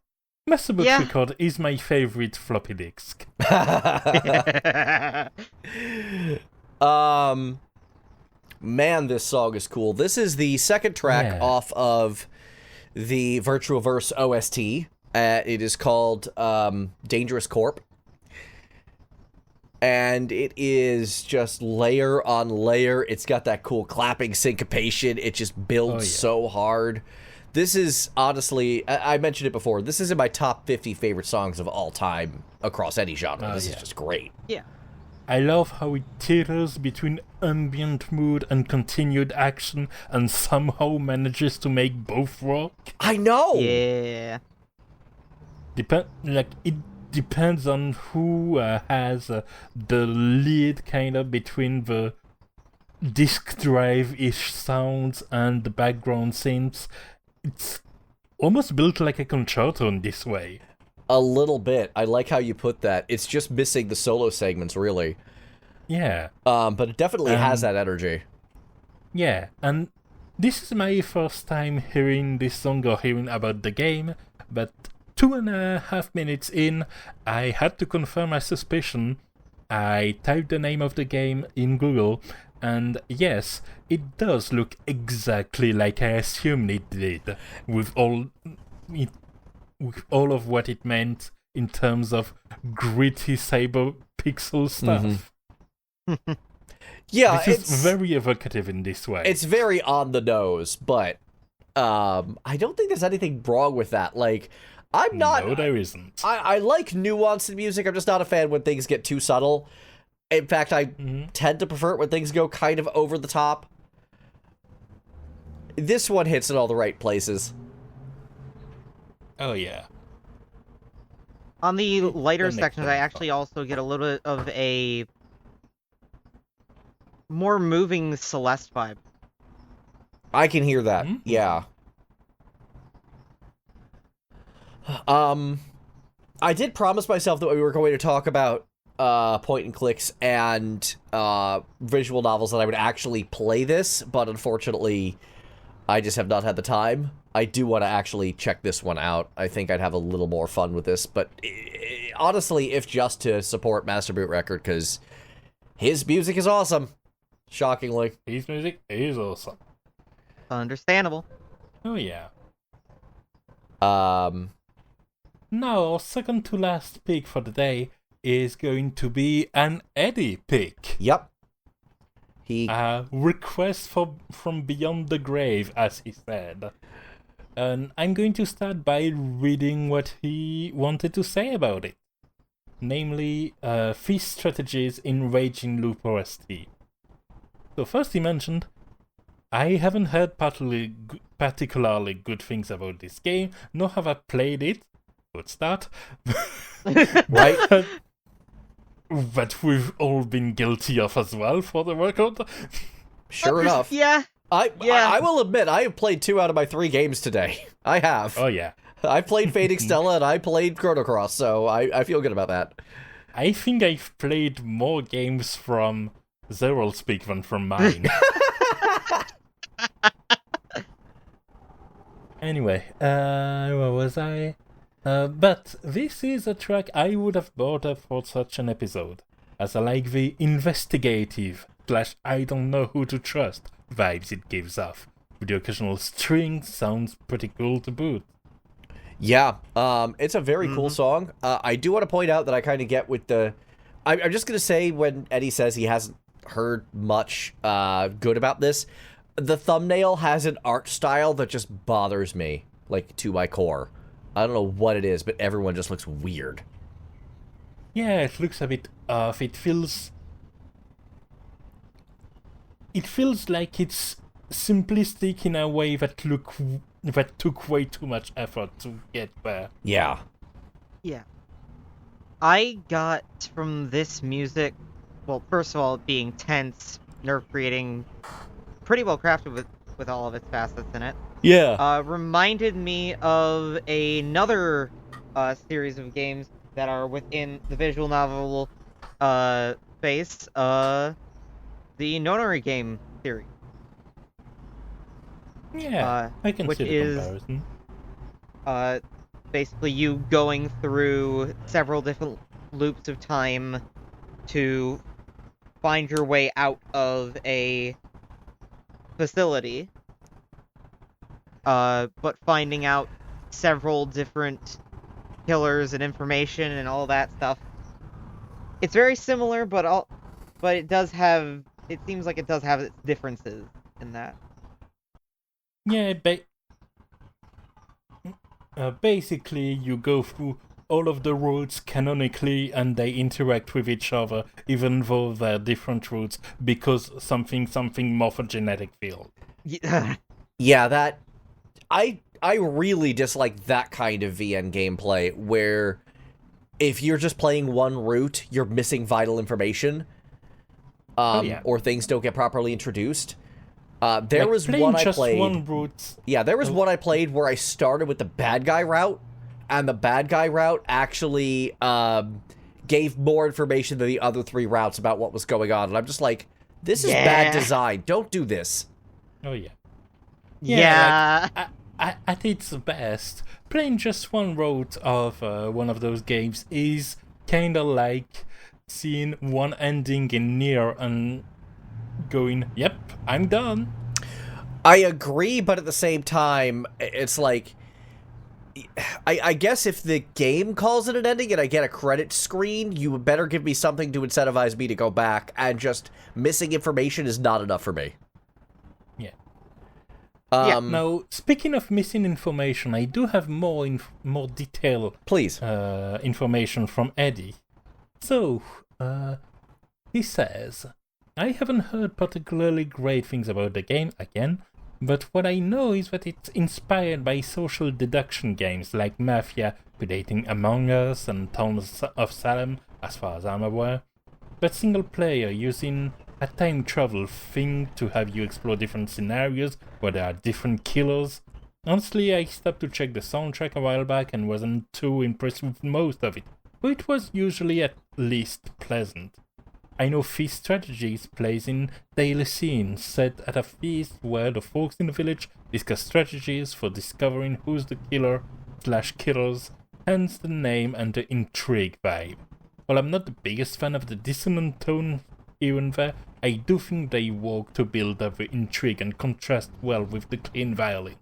Master Boot Record is my favorite floppy disk. Man, this song is cool. This is the second track off of the Virtuaverse OST. It is called Dangerous Corp. And it is just layer on layer. It's got that cool clapping syncopation. It just builds so hard. This is, honestly, I mentioned it before, this is in my top 50 favorite songs of all time across any genre. This is just great. Yeah. I love how it teeters between ambient mood and continued action and somehow manages to make both work. I know! Yeah. It depends on who has the lead kind of between the disk drive-ish sounds and the background synths. It's almost built like a concerto in this way. A little bit. I like how you put that. It's just missing the solo segments, really. Yeah. But it definitely has that energy. Yeah, and this is my first time hearing this song or hearing about the game, but 2.5 minutes in, I had to confirm my suspicion. I typed the name of the game in Google, and yes, it does look exactly like I assumed it did, with all of what it meant in terms of gritty cyber pixel stuff. Mm-hmm. Yeah, this is very evocative in this way. It's very on the nose, but I don't think there's anything wrong with that. Like, I'm not... No, there isn't. I like nuance in music. I'm just not a fan when things get too subtle. In fact, I tend to prefer it when things go kind of over the top. This one hits in all the right places. Oh, yeah. On the lighter That makes sections, sense. I actually also get a little bit of a more moving Celeste vibe. I can hear that. Mhm. Yeah. I did promise myself that we were going to talk about point and clicks and visual novels that I would actually play this, but unfortunately, I just have not had the time. I do want to actually check this one out. I think I'd have a little more fun with this, but honestly, if just to support Master Boot Record, because his music is awesome. Shockingly. His music is awesome. Understandable. Oh, yeah. Now, our second to last pick for the day is going to be an Eddie pick. Yep. A request from beyond the grave, as he said. And I'm going to start by reading what he wanted to say about it. Namely, feast strategies in Raging Loop OST. So first he mentioned, I haven't heard particularly good things about this game, nor have I played it. Good start. right? But we've all been guilty of as well, for the record. Sure enough. Yeah. I will admit, I have played 2 out of my 3 games today. I have. Oh, yeah. I played Fate Extella and I played CHRONO CROSS, so I feel good about that. I think I've played more games from Zerol Speak than from mine. Anyway, where was I? But this is a track I would have bought up for such an episode, as I like the investigative / I don't know who to trust vibes it gives off. With the occasional string, sounds pretty cool to boot. Yeah, it's a very cool song. I do want to point out that I kind of get with the... I'm just going to say when Eddie says he hasn't heard much good about this, the thumbnail has an art style that just bothers me, like, to my core. I don't know what it is, but everyone just looks weird. Yeah, it looks a bit off. It feels like it's simplistic in a way that took way too much effort to get there. Yeah. Yeah. I got from this music, well, first of all, it being tense, nerve creating, pretty well crafted with all of its facets in it. Yeah. Reminded me of another series of games that are within the visual novel space, the Nonori game series. Yeah, I can which see the is, comparison. Basically you going through several different loops of time to find your way out of a facility, but finding out several different killers and information and all that stuff. It's very similar, but it does have... It seems like it does have its differences in that. Yeah, basically you go through all of the routes canonically and they interact with each other, even though they're different routes, because something morphogenetic field. Yeah, that... I really dislike that kind of VN gameplay, where if you're just playing one route, you're missing vital information, or things don't get properly introduced. There was one I played... one route. Yeah, there was one I played where I started with the bad guy route, and the bad guy route actually gave more information than the other 3 routes about what was going on, and I'm just like, this is bad design. Don't do this. Oh, yeah. Yeah. Like, at its best, playing just one route of one of those games is kind of like seeing one ending in Nier and going, "Yep, I'm done." I agree, but at the same time, it's like, I guess if the game calls it an ending and I get a credit screen, you would better give me something to incentivize me to go back, and just missing information is not enough for me. Yeah. No. Now, speaking of missing information, I do have more detailed Please. Information from Eddie. So, he says, I haven't heard particularly great things about the game again, but what I know is that it's inspired by social deduction games like Mafia, predating Among Us, and Towns of Salem, as far as I'm aware. But single player using a time travel thing to have you explore different scenarios where there are different killers. Honestly, I stopped to check the soundtrack a while back and wasn't too impressed with most of it, but it was usually at least pleasant. I know Feast Strategies plays in daily scenes set at a feast where the folks in the village discuss strategies for discovering who's the killer/killers, hence the name and the intrigue vibe. While I'm not the biggest fan of the dissonant tone even there, I do think they work to build up the intrigue and contrast well with the clean violin.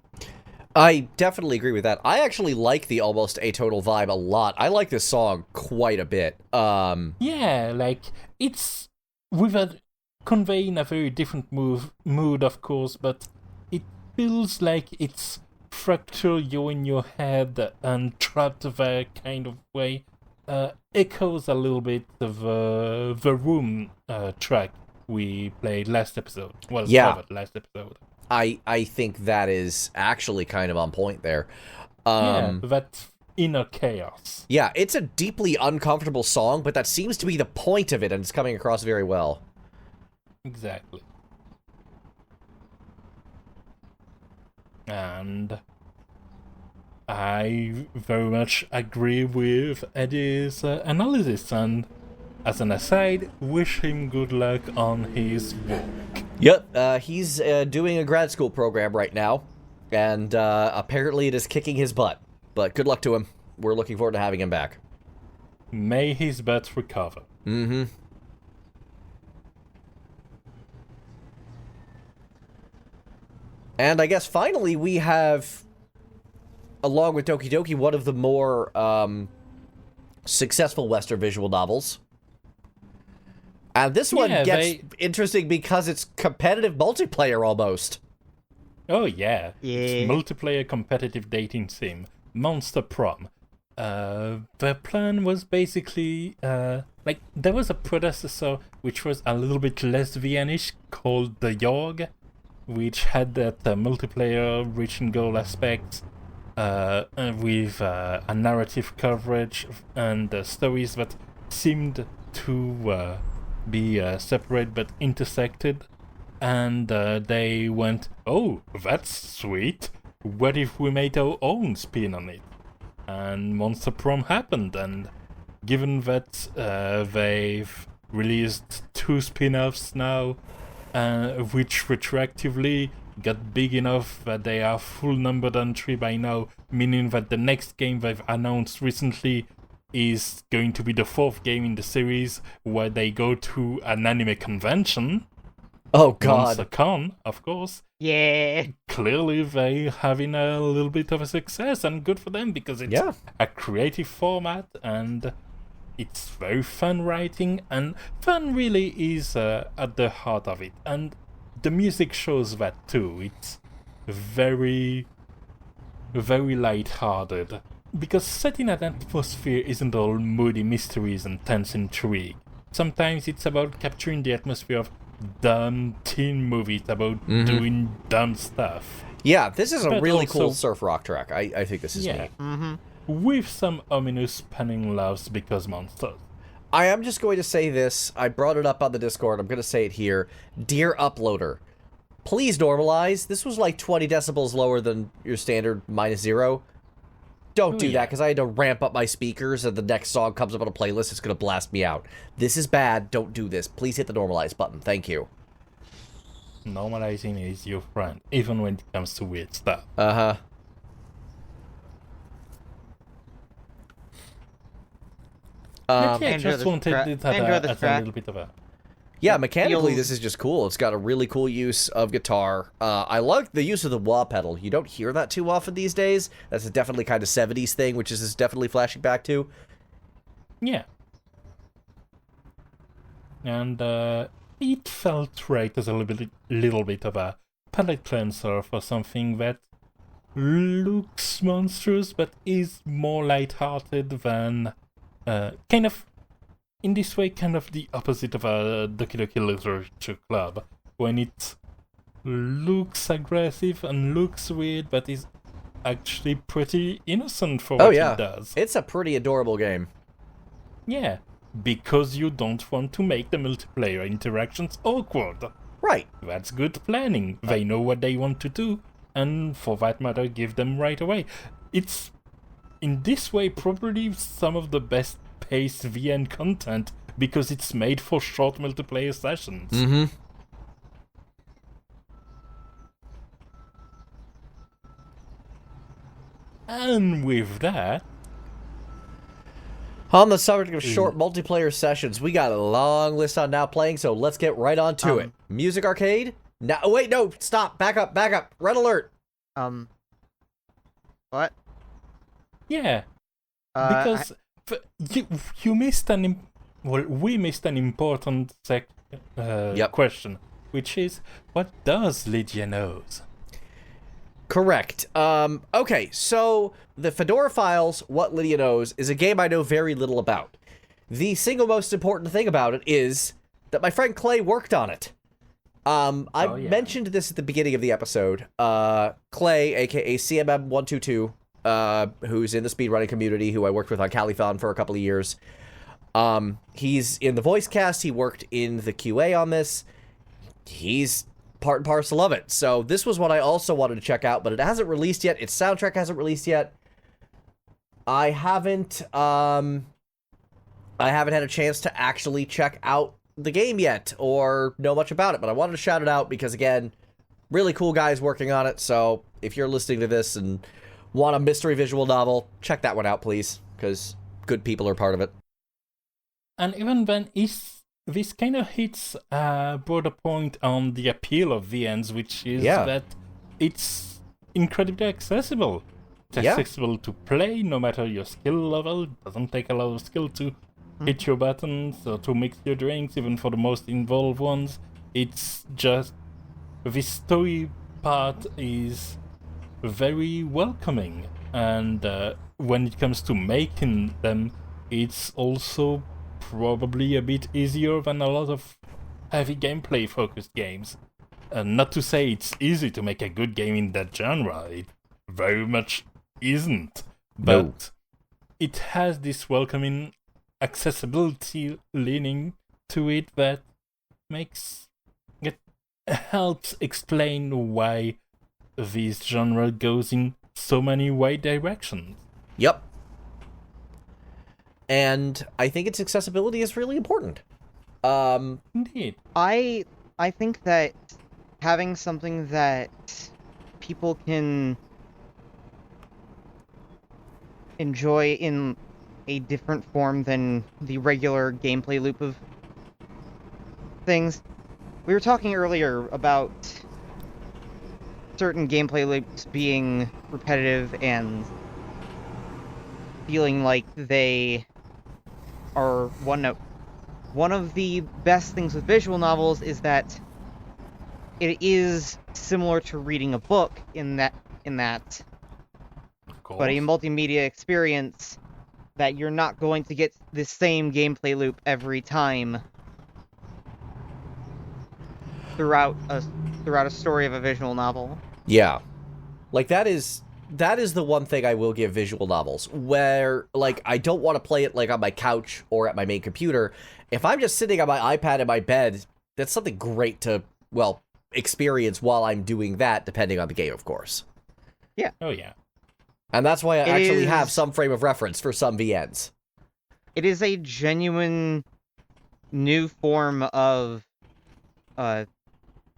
I definitely agree with that. I actually like the almost atonal vibe a lot. I like this song quite a bit. Yeah, like, it's with conveying a very different mood, of course, but it feels like it's fracture you in your head and trapped there kind of way. Echoes a little bit of the Room track we played last episode. Well, covered last episode. I think that is actually kind of on point there. That inner chaos. Yeah, it's a deeply uncomfortable song, but that seems to be the point of it, and it's coming across very well. Exactly. And I very much agree with Eddie's analysis, and as an aside, wish him good luck on his work. Yep, he's doing a grad school program right now, and apparently it is kicking his butt. But good luck to him. We're looking forward to having him back. May his butt recover. Mm-hmm. And I guess finally we have, along with Doki Doki, one of the more successful Western visual novels. And this one gets interesting because it's competitive multiplayer almost. Oh yeah. It's multiplayer competitive dating sim. Monster Prom. Their plan was basically like, there was a predecessor which was a little bit less VN-ish called The Yorg, which had that multiplayer reach and goal aspect with a narrative coverage and stories that seemed to be separate but intersected, and they went, oh, that's sweet, what if we made our own spin on it? And Monster Prom happened, and given that they've released 2 spin-offs now, which retroactively got big enough that they are full numbered entry by now, meaning that the next game they've announced recently is going to be the 4th game in the series where they go to an anime convention. Oh god. Monster Con, of course. Yeah. Clearly they having a little bit of a success, and good for them, because it's a creative format and it's very fun writing, and fun really is at the heart of it. And the music shows that too. It's very, very light-hearted, because setting an atmosphere isn't all moody mysteries and tense intrigue. Sometimes it's about capturing the atmosphere of dumb teen movies about doing dumb stuff. Yeah, this is a really cool surf rock track. I think this is neat. With some ominous panning laughs because monsters. I am just going to say this. I brought it up on the Discord. I'm going to say it here. Dear uploader, please normalize. This was like 20 decibels lower than your standard -0. Don't do that, because I had to ramp up my speakers, and the next song comes up on a playlist, it's going to blast me out. This is bad. Don't do this. Please hit the normalize button. Thank you. Normalizing is your friend, even when it comes to weird stuff. Yeah, Enjoy just this wanted track. it Enjoy this as a track. little bit of a... Yeah, It mechanically, feels- this is just cool. It's got a really cool use of guitar. I like the use of the wah pedal. You don't hear that too often these days. That's a definitely kind of 70s thing, which is definitely flashing back to. Yeah. And it felt right as a little bit of a palette cleanser for something that looks monstrous but is more light-hearted than kind of, in this way, kind of the opposite of a Doki Doki Literature Club, when it looks aggressive and looks weird but is actually pretty innocent for what it does. It's a pretty adorable game. Yeah, because you don't want to make the multiplayer interactions awkward. Right. That's good planning. They know what they want to do, and for that matter, give them right away. It's, in this way, probably some of the best paced VN content, because it's made for short multiplayer sessions. Mm-hmm. And with that... On the subject of short multiplayer sessions, we got a long list on Now Playing, so let's get right on to it. Music Arcade? Now, oh, wait, no, stop, back up, red alert. What? Yeah, because you missed we missed an important question, which is, what does Lydia Knows? Correct. Okay, so the Fedora Files, What Lydia Knows, is a game I know very little about. The single most important thing about it is that my friend Clay worked on it. I mentioned this at the beginning of the episode. Clay, aka CMM122, who's in the speedrunning community, who I worked with on Calithon for a couple of years. He's in the voice cast, he worked in the QA on this. He's part and parcel of it. So this was what I also wanted to check out, but it hasn't released yet. Its soundtrack hasn't released yet. I haven't had a chance to actually check out the game yet or know much about it, but I wanted to shout it out because, again, really cool guys working on it. So if you're listening to this and want a mystery visual novel, check that one out, please, because good people are part of it. And even then, this kind of hits a broader point on the appeal of VNs, which is that it's incredibly accessible. It's accessible to play, no matter your skill level. It doesn't take a lot of skill to hit your buttons or to mix your drinks, even for the most involved ones. It's just, the story part is very welcoming. And when it comes to making them, it's also probably a bit easier than a lot of heavy gameplay focused games. Not to say it's easy to make a good game in that genre, it very much isn't, but it has this welcoming accessibility leaning to it that helps explain why this genre goes in so many wide directions. Yep. And I think its accessibility is really important. Indeed. I think that having something that people can enjoy in a different form than the regular gameplay loop of things. We were talking earlier about certain gameplay loops being repetitive and feeling like they are one note. One of the best things with visual novels is that it is similar to reading a book in that but a multimedia experience that you're not going to get the same gameplay loop every time throughout a story of a visual novel. Yeah. Like, that is the one thing I will give visual novels, where, like, I don't want to play it, like, on my couch or at my main computer. If I'm just sitting on my iPad in my bed, that's something great to, well, experience while I'm doing that, depending on the game, of course. Yeah. Oh, yeah. And that's why I actually have some frame of reference for some VNs. It is a genuine new form of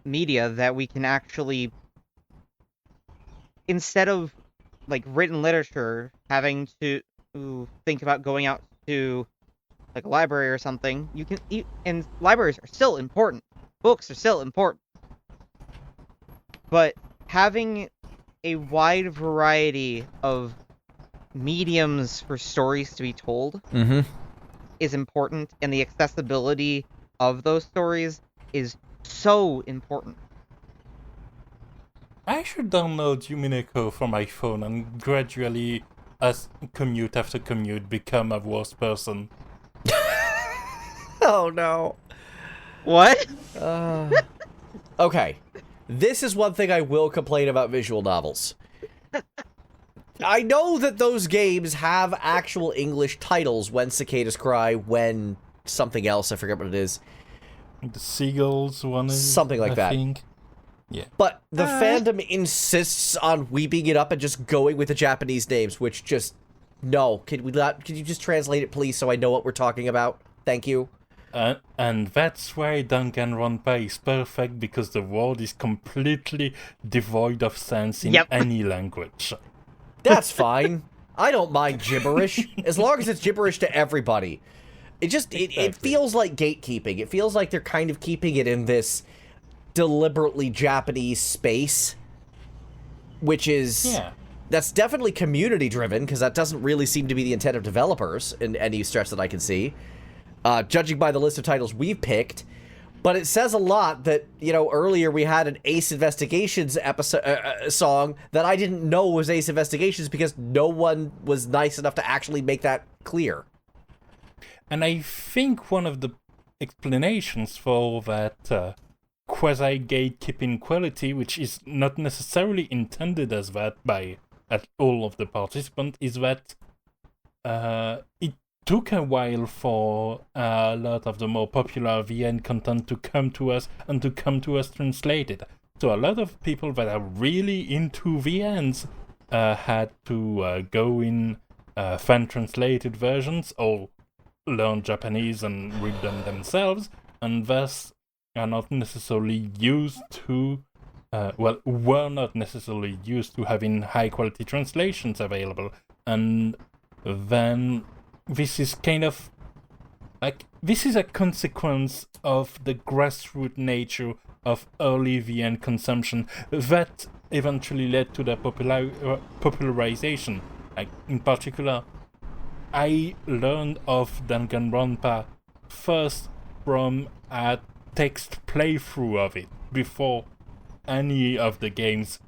media that we can actually, instead of like written literature, having to think about going out to like a library or something, you can and libraries are still important. Books are still important. But having a wide variety of mediums for stories to be told is important, and the accessibility of those stories is so important. I should download Yumineko for my phone and gradually, as commute after commute, become a worse person. Oh no. What? Okay. This is one thing I will complain about visual novels. I know that those games have actual English titles, When Cicadas Cry, when something else, I forget what it is. The Seagulls one is... Something like that. I think. Yeah. But the fandom insists on weeping it up and just going with the Japanese names, which just... No. Can you just translate it, please, so I know what we're talking about? Thank you. And that's why Dangan Ronpa is perfect, because the world is completely devoid of sense in any language. That's fine. I don't mind gibberish, as long as it's gibberish to everybody. It just, it feels like gatekeeping. It feels like they're kind of keeping it in this deliberately Japanese space, which is... Yeah. That's definitely community-driven, because that doesn't really seem to be the intent of developers in any stretch that I can see. Judging by the list of titles we've picked. But it says a lot that, you know, earlier we had an Ace Investigations episode song that I didn't know was Ace Investigations because no one was nice enough to actually make that clear. And I think one of the explanations for that quasi-gatekeeping quality, which is not necessarily intended as that by all of the participants, is that it took a while for a lot of the more popular VN content to come to us and to come to us translated. So a lot of people that are really into VNs had to go in fan-translated versions or learn Japanese and read them themselves, and thus are not necessarily used to, were not necessarily used to having high-quality translations available. And then this is kind of like, this is a consequence of the grassroots nature of early VN consumption that eventually led to the popularization. Like, in particular, I learned of Danganronpa first from a text playthrough of it before any of the games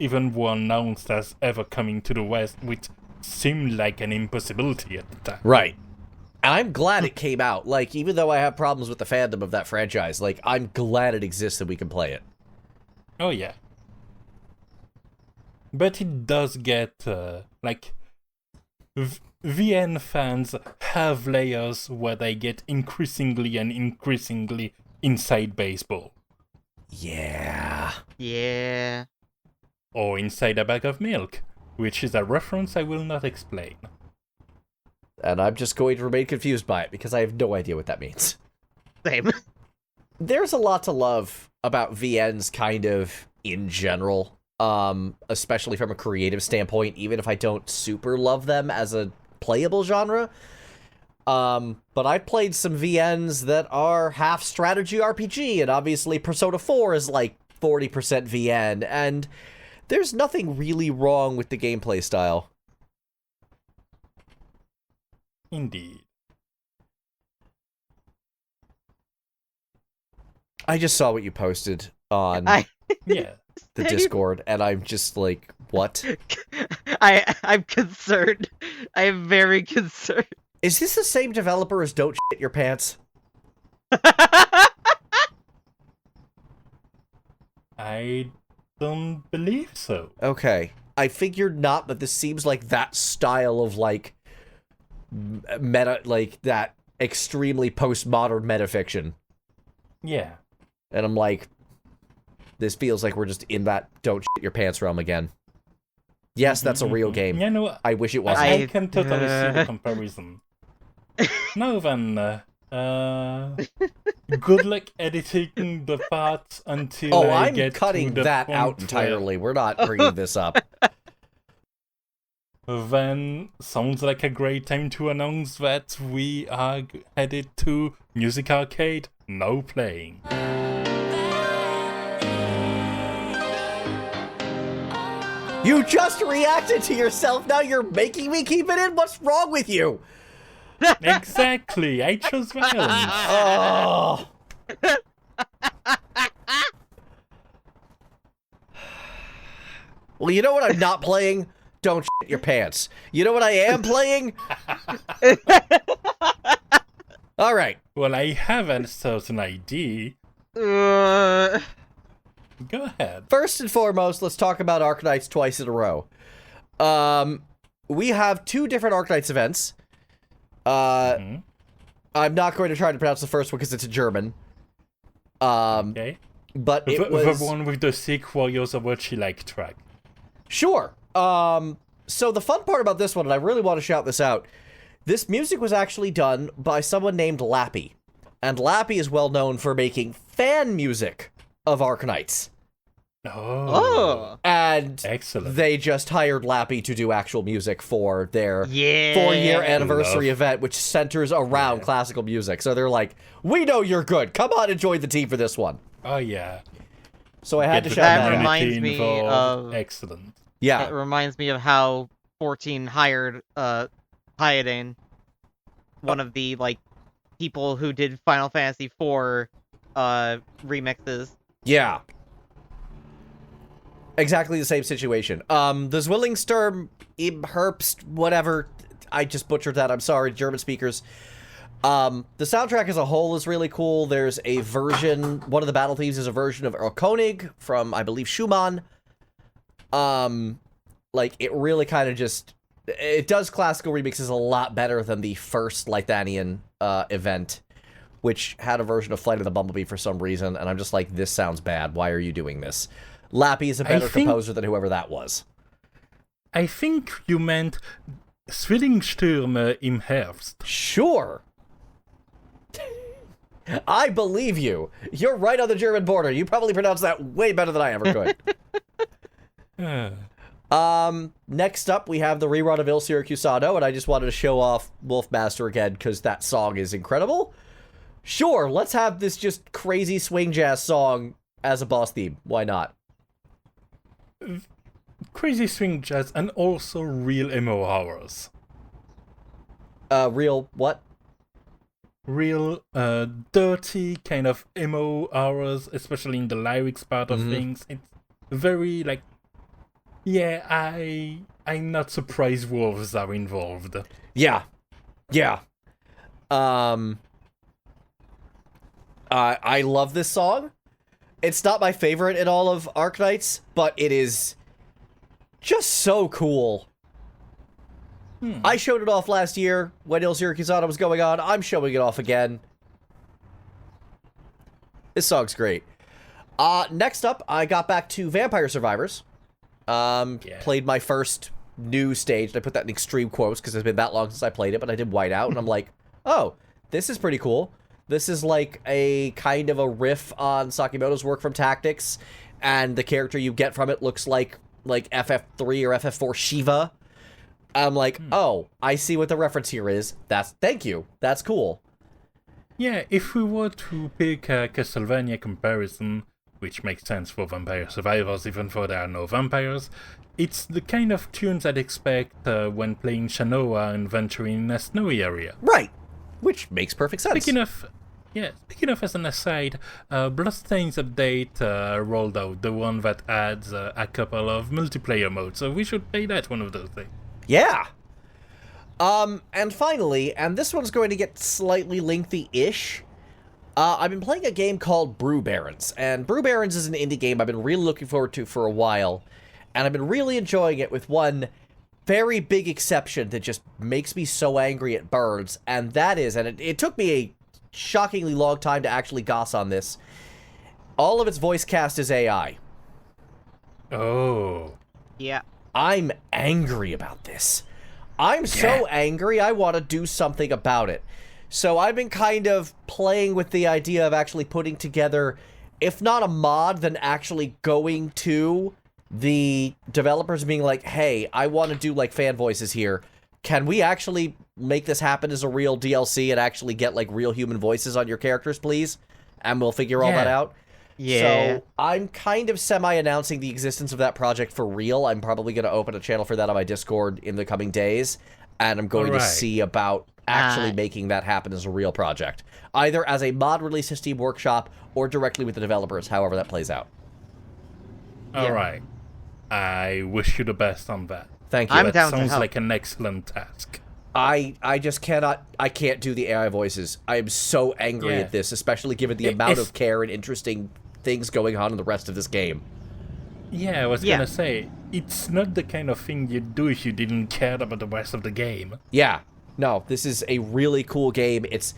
even were announced as ever coming to the West, which seemed like an impossibility at the time. Right. And I'm glad it came out. Like, even though I have problems with the fandom of that franchise, like, I'm glad it exists and we can play it. Oh, yeah. But it does get, VN fans have layers where they get increasingly and increasingly inside baseball. Yeah. Yeah. Or inside a bag of milk, which is a reference I will not explain. And I'm just going to remain confused by it, because I have no idea what that means. Same. There's a lot to love about VNs kind of in general, especially from a creative standpoint, even if I don't super love them as a playable genre. But I've played some VNs that are half strategy RPG, and obviously Persona 4 is like 40% VN, and there's nothing really wrong with the gameplay style. Indeed. I just saw what you posted on Yeah. the Discord, and I'm just like, what? I'm concerned. I am very concerned. Is this the same developer as Don't Shit Your Pants? I don't believe so. Okay. I figured not, but this seems like that style of, like, meta, like, that extremely postmodern metafiction. Yeah. And I'm like, this feels like we're just in that Don't Shit Your Pants realm again. Yes, that's a real game. Yeah, no, I wish it wasn't. I can totally see the comparison. No, then, good luck editing the parts until I I'm get cutting to the that point out entirely. We're not bringing this up. then sounds like a great time to announce that we are headed to Music Arcade, now playing. You just reacted to yourself, now you're making me keep it in? What's wrong with you? Exactly, I chose violence. Oh. Well, you know what I'm not playing? Don't shit your pants. You know what I am playing? All right. Well, I have a certain idea. Uh, Go ahead. First and foremost, let's talk about Arknights twice in a row. We have 2 different Arknights events. I'm not going to try to pronounce the first one because it's in German. Okay. But it was... The one with the Sick Warriors of Like track. Sure. So the fun part about this one, and I really want to shout this out, this music was actually done by someone named Lappy. And Lappy is well known for making fan music of Arknights. Oh. And excellent. They just hired Lappy to do actual music for their 4-year anniversary event, which centers around classical music. So they're like, we know you're good. Come on and join the team for this one. Oh, yeah. So I had to shout that out. Reminds me of... Excellent. Yeah. It reminds me of how 14 hired Hyadane, one of the people who did Final Fantasy IV remixes. Yeah. Exactly the same situation. The Zwillingssturm, Herbst, whatever. I just butchered that. I'm sorry, German speakers. The soundtrack as a whole is really cool. There's a version, one of the battle themes is a version of Erlkönig from, I believe, Schumann. It really kind of just, it does classical remixes a lot better than the first Lythanian event, which had a version of Flight of the Bumblebee for some reason, and I'm just like, this sounds bad. Why are you doing this? Lappy is a better composer than whoever that was. I think you meant Zwillingsstürme im Herbst. Sure. I believe you. You're right on the German border. You probably pronounced that way better than I ever could. Next up, we have the rerun of Il Syracusado, and I just wanted to show off Wolfmaster again, because that song is incredible. Sure, let's have this just crazy swing jazz song as a boss theme. Why not? Crazy swing jazz and also real emo hours. Real what? Real dirty kind of emo hours, especially in the lyrics part of things. It's very I'm not surprised wolves are involved. Yeah. I love this song. It's not my favorite in all of Arknights, but it is just so cool. I showed it off last year when Il Syracusado was going on. I'm showing it off again. This song's great. Next up, I got back to Vampire Survivors. Played my first new stage. I put that in extreme quotes because it's been that long since I played it, but I did Whiteout, and I'm like, oh, this is pretty cool. This is like a kind of a riff on Sakimoto's work from Tactics, and the character you get from it looks like FF3 or FF4 Shiva. I'm like, oh, I see what the reference here is. Thank you. That's cool. Yeah, if we were to pick a Castlevania comparison, which makes sense for Vampire Survivors even though there are no vampires, it's the kind of tunes I'd expect when playing Shanoa and venturing in a snowy area. Right, which makes perfect sense. Speaking of as an aside, Bloodstain's update rolled out, the one that adds a couple of multiplayer modes, so we should play that one of those days. Yeah. And finally, and this one's going to get slightly lengthy-ish, I've been playing a game called Brew Barons, and Brew Barons is an indie game I've been really looking forward to for a while, and I've been really enjoying it with one very big exception that just makes me so angry it burns, and that is, and it took me a shockingly long time to actually goss on this, all of its voice cast is AI. Oh. Yeah. I'm angry about this. I'm so angry, I want to do something about it. So I've been kind of playing with the idea of actually putting together, if not a mod, then actually going to the developers being like, hey, I want to do like fan voices here. Can we actually make this happen as a real DLC and actually get like real human voices on your characters, please? And we'll figure all that out. Yeah. So I'm kind of semi-announcing the existence of that project for real. I'm probably going to open a channel for that on my Discord in the coming days. And I'm going to see about actually making that happen as a real project. Either as a mod release to Steam Workshop or directly with the developers, however that plays out. All right. I wish you the best on that. Thank you. I'm down to Sounds help. like an excellent task. I just cannot, I can't do the AI voices. I am so angry at this, especially given the amount of care and interesting things going on in the rest of this game. Yeah, I was gonna say, it's not the kind of thing you'd do if you didn't care about the rest of the game. Yeah. No, this is a really cool game. It's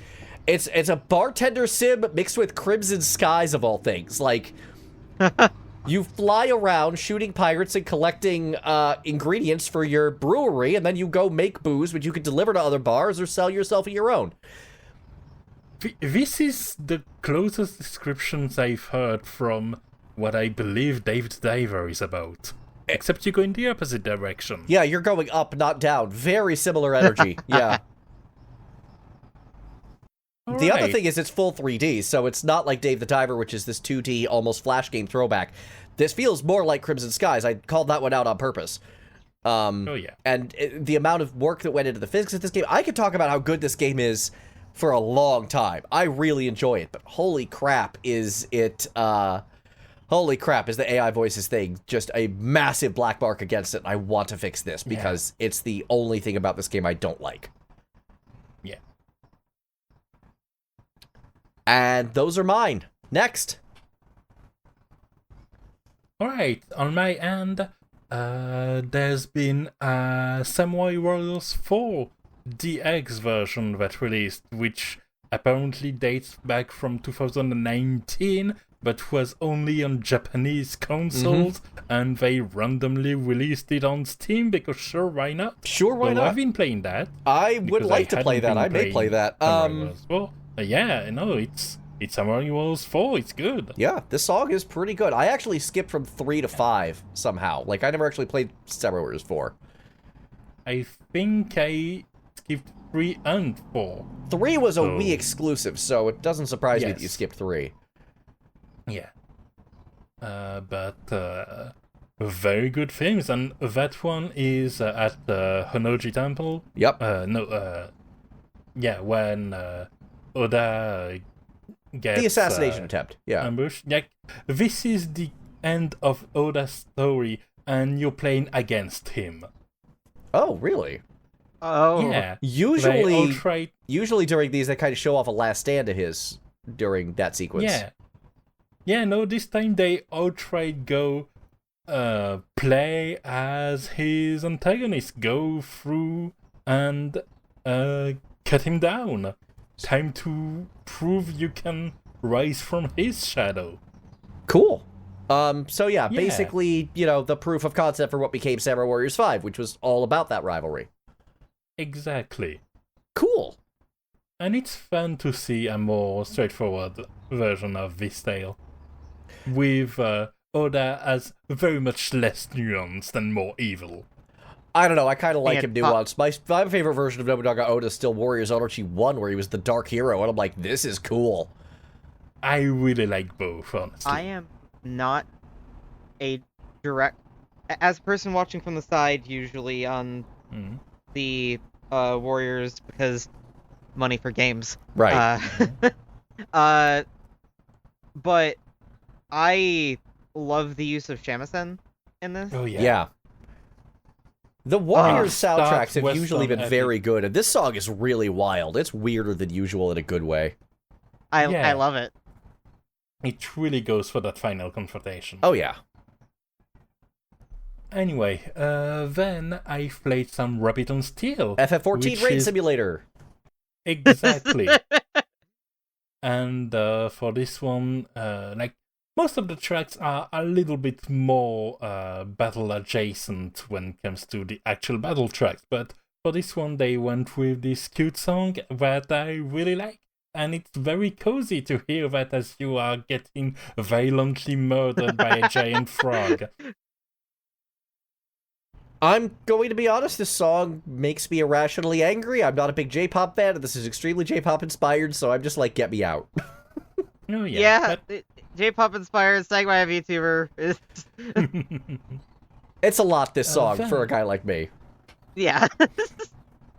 a bartender sim mixed with Crimson Skies of all things. Like, you fly around shooting pirates and collecting ingredients for your brewery, and then you go make booze, which you can deliver to other bars or sell yourself at your own. This is the closest descriptions I've heard from what I believe Dave the Diver is about. Except you go in the opposite direction. Yeah, you're going up, not down. Very similar energy. Yeah. The other thing is it's full 3D, so it's not like Dave the Diver, which is this 2D, almost Flash game throwback. This feels more like Crimson Skies. I called that one out on purpose. And the amount of work that went into the physics of this game, I could talk about how good this game is for a long time. I really enjoy it, but holy crap is it, holy crap is the AI voices thing just a massive black mark against it, and I want to fix this because it's the only thing about this game I don't like. Yeah. And those are mine. Next. Alright, on my end, there's been Samurai Warriors 4 DX version that released, which apparently dates back from 2019, but was only on Japanese consoles, and they randomly released it on Steam because sure, why not? Sure, why not? I've been playing that. I would like to play that. I may play that. Yeah, no, it's Samurai Warriors 4. It's good. Yeah, this song is pretty good. I actually skipped from 3 to 5 somehow. Like, I never actually played Samurai Warriors 4. I think I skipped 3 and 4. 3 was a Wii exclusive, so it doesn't surprise me that you skipped 3. Yeah. But very good films, and that one is at the Honoji Temple. Yep. When Oda gets the assassination attempt. Yeah. Ambushed. Like, this is the end of Oda's story, and you're playing against him. Oh, really? Oh. Yeah. Usually during these, they kind of show off a last stand of his during that sequence. Yeah. Yeah, no, this time they outright go play as his antagonist, go through and cut him down. Time to prove you can rise from his shadow. Cool. So yeah, basically, you know, the proof of concept for what became Samurai Warriors 5, which was all about that rivalry. Exactly. Cool. And it's fun to see a more straightforward version of this tale. With Oda as very much less nuanced and more evil. I don't know, I kind of like him nuanced. My favorite version of Nobunaga Oda is still Warriors Orochi 1, where he was the dark hero, and I'm like, this is cool. I really like both, honestly. I am not a direct... As a person watching from the side, usually on the Warriors, because money for games. Right. But I love the use of shamisen in this. Oh, yeah. Yeah. The Warriors soundtracks have usually been very good, and this song is really wild. It's weirder than usual in a good way. I love it. It really goes for that final confrontation. Oh, yeah. Anyway, then I played some Rabbit on Steel. FF14 Raid Simulator. Exactly. And for this one, like, most of the tracks are a little bit more battle adjacent when it comes to the actual battle tracks, but for this one they went with this cute song that I really like, and it's very cozy to hear that as you are getting violently murdered by a giant frog. I'm going to be honest, this song makes me irrationally angry. I'm not a big J-pop fan, and this is extremely J-pop inspired, so I'm just like, get me out. Oh, yeah. J-pop inspired, sang by a VTuber. It's a lot, this song, for a guy like me. Yeah.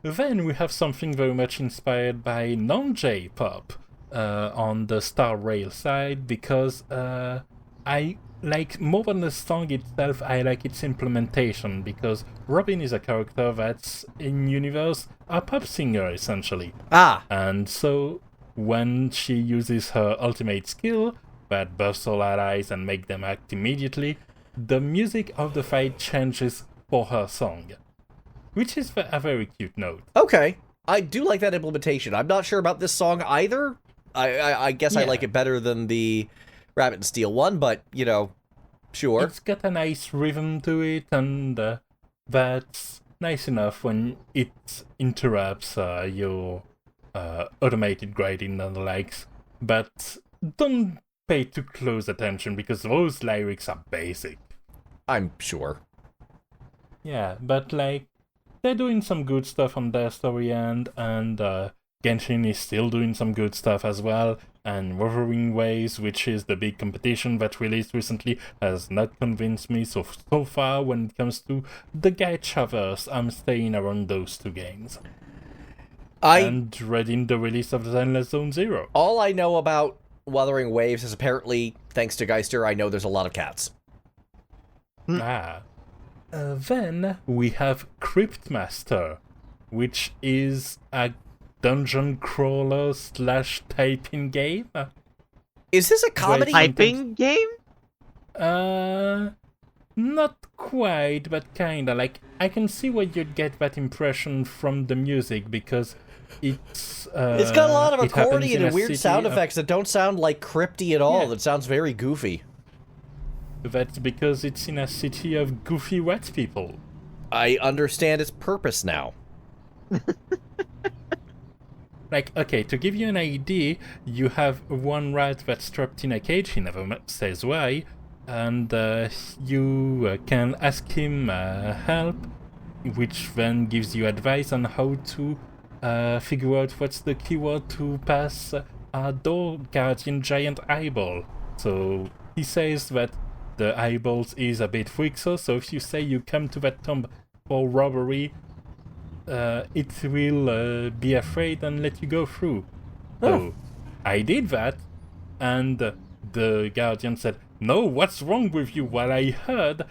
Then we have something very much inspired by non-J-pop on the Star Rail side, because I like, more than the song itself, I like its implementation, because Robin is a character that's in universe a pop singer, essentially. Ah! And so, when she uses her ultimate skill, that bursts all allies and make them act immediately, the music of the fight changes for her song. Which is a very cute note. Okay. I do like that implementation. I'm not sure about this song either. I guess I like it better than the Rabbit and Steel one, but, you know, sure. It's got a nice rhythm to it, and that's nice enough when it interrupts your automated grading and the likes. But don't pay too close attention, because those lyrics are basic. I'm sure. Yeah, but, like, they're doing some good stuff on their story end, and Genshin is still doing some good stuff as well, and Wuthering Waves, which is the big competition that released recently, has not convinced me so far when it comes to the Gachaverse. I'm staying around those two games. And reading the release of the Endless Zone Zero. All I know about Wuthering Waves is apparently, thanks to Geister, I know there's a lot of cats. Then we have Cryptmaster, which is a dungeon crawler / typing game. Is this a comedy? Typing game? Not quite, but kinda. Like, I can see where you'd get that impression from the music, because it's got a lot of accordion and weird sound effects that don't sound like crypty at all. It sounds very goofy. That's because it's in a city of goofy wet people. I understand its purpose now. Like, okay, to give you an idea, you have one rat that's trapped in a cage, he never says why, and you can ask him help, which then gives you advice on how to figure out what's the keyword to pass a door guardian giant eyeball. So he says that the eyeballs is a bit weak, so if you say you come to that tomb for robbery, it will be afraid and let you go through. So I did that, and the guardian said, "No, what's wrong with you?" While I heard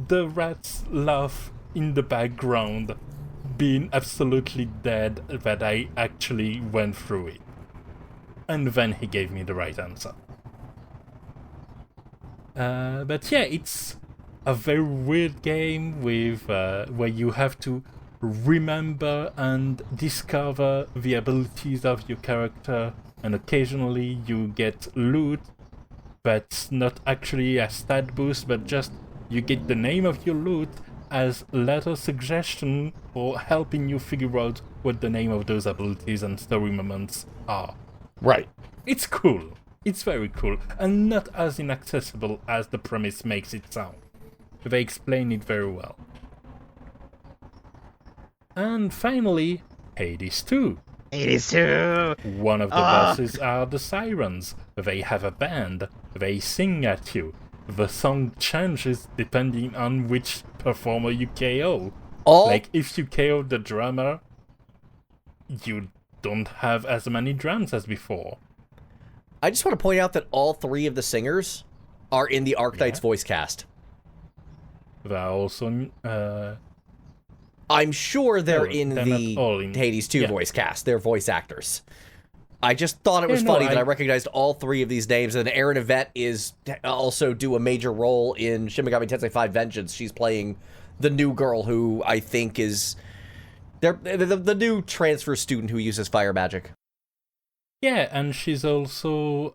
the rats laugh in the background, being absolutely dead that I actually went through it. And then he gave me the right answer. But yeah, it's a very weird game with where you have to remember and discover the abilities of your character, and occasionally you get loot that's not actually a stat boost, but just you get the name of your loot as letter suggestion for helping you figure out what the name of those abilities and story moments are. Right. It's cool. It's very cool, and not as inaccessible as the premise makes it sound. They explain it very well. And finally, Hades 2. Hades 2! One of the bosses are the sirens. They have a band. They sing at you. The song changes depending on which performer you KO. Like, if you KO the drummer, you don't have as many drums as before. I just want to point out that all three of the singers are in the Arknight's voice cast. They're also... I'm sure they're in the Hades 2 yeah. voice cast. They're voice actors. I just thought it was funny that I recognized all three of these names, and Erin Yvette is also do a major role in Shin Megami Tensei 5 Vengeance. She's playing the new girl who I think is... the new transfer student who uses fire magic. Yeah, and she's also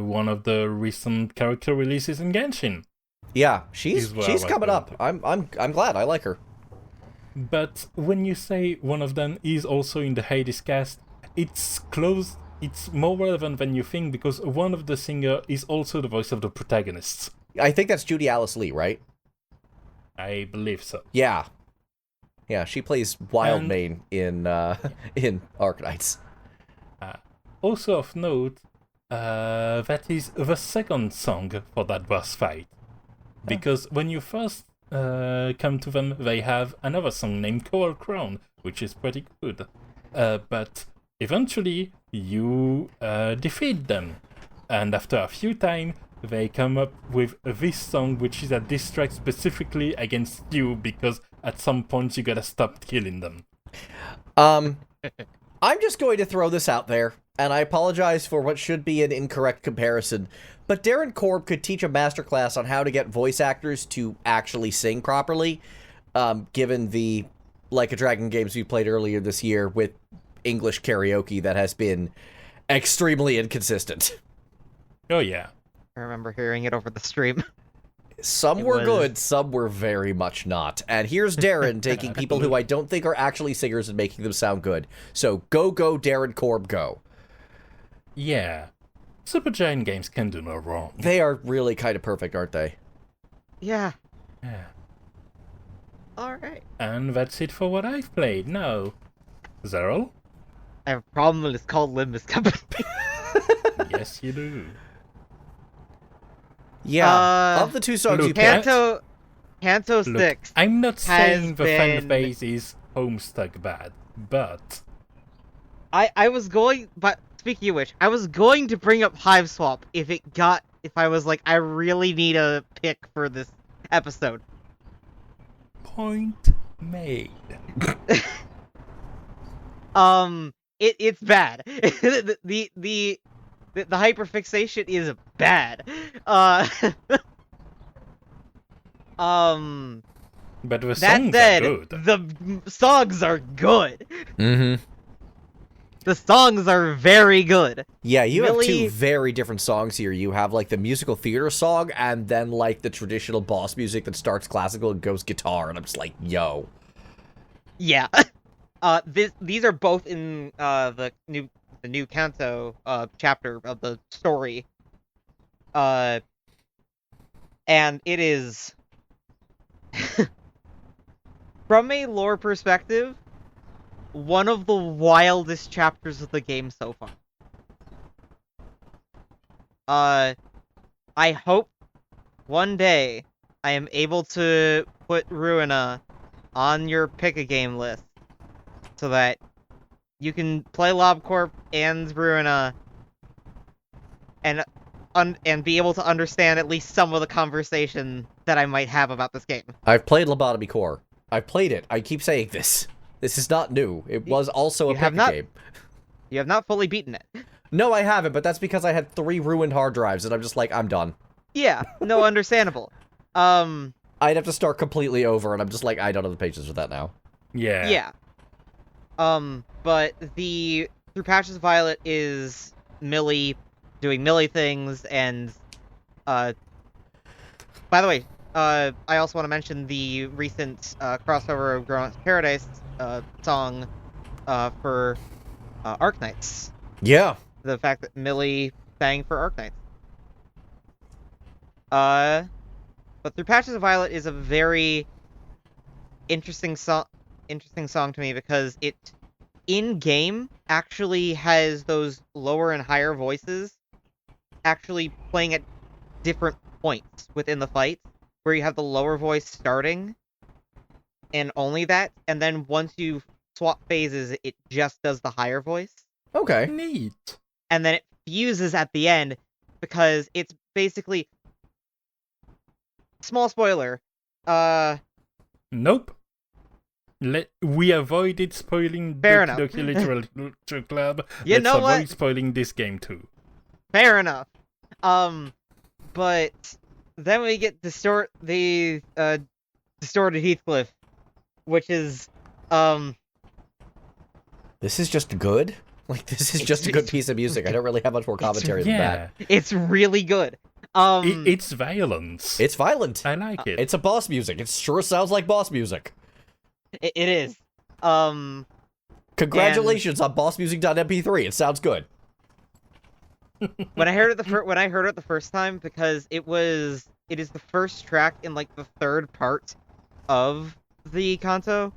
one of the recent character releases in Genshin. Yeah, she's coming up. I'm glad. I like her. But when you say one of them is also in the Hades cast, it's close. It's more relevant than you think, because one of the singer is also the voice of the protagonists. I think that's Judy Alice Lee, right? I believe so. Yeah. Yeah, she plays Wildmane in Arknights. Also of note, that is the second song for that boss fight. Because when you first come to them, they have another song named Coral Crown, which is pretty good. But eventually, you defeat them. And after a few times, they come up with this song, which is a diss track specifically against you, because at some point you gotta stop killing them. I'm just going to throw this out there, and I apologize for what should be an incorrect comparison, but Darren Korb could teach a masterclass on how to get voice actors to actually sing properly, given the Like a Dragon games we played earlier this year with English karaoke that has been extremely inconsistent. Oh yeah. I remember hearing it over the stream. Some were good, some were very much not. And here's Darren taking people who I don't think are actually singers and making them sound good. So go, Darren Korb, go. Yeah. Supergiant games can do no wrong. They are really kind of perfect, aren't they? Yeah. Yeah. Alright. And that's it for what I've played. Now, Zerl? I have a problem and it's called Limbus Company. Yes, you do. Yeah, of the two songs you picked... Kanto 6. I'm not saying the fan been- base is Homestuck bad, but... I was going, but speaking of which, I was going to bring up Hive Swap if I was like, I really need a pick for this episode. Point made. It's bad. the hyperfixation is bad. But the That songs said, are good. the songs are good. Mm-hmm. The songs are very good. Yeah, you have two Millie- very different songs here. You have, like, the musical theater song, and then, like, the traditional boss music that starts classical and goes guitar, and I'm just like, yo. Yeah. These are both in the new Kanto chapter of the story. And it is from a lore perspective, one of the wildest chapters of the game so far. I hope one day I am able to put Ruina on your pick-a-game list so that you can play LobCorp and Ruina and be able to understand at least some of the conversation that I might have about this game. I've played Lobotomy Core. I've played it. I keep saying this. This is not new. It was also a pick-a-game. You have not fully beaten it. No, I haven't, but that's because I had 3 ruined hard drives, and I'm just like, I'm done. Yeah, no, understandable. I'd have to start completely over, and I'm just like, I don't have the patience for that now. Yeah. Yeah. But through Patches of Violet is Millie doing Millie things, and, by the way, I also want to mention the recent, crossover of Grown Ups Paradise, song, for, Arknights. Yeah. The fact that Millie sang for Arknights. But Through Patches of Violet is a very interesting song to me because it, in-game, actually has those lower and higher voices actually playing at different points within the fight, where you have the lower voice starting, and only that, and then once you swap phases, it just does the higher voice. Okay. Neat. And then it fuses at the end, because it's basically... Small spoiler, Nope. We avoided spoiling Fair Doki enough. Doki Literature Club. You Let's know avoid what? spoiling this game too. fair enough. But then we get distorted Heathcliff, which is, This is just good? Like, this is just a good piece of music. I don't really have much more commentary than that. it's really good. It's violence. It's violent. I like it. It's a boss music. It sure sounds like boss music. It is. Congratulations on bossmusic.mp3. It sounds good. When I heard it the first time, because it is the first track in like the third part of the kanto,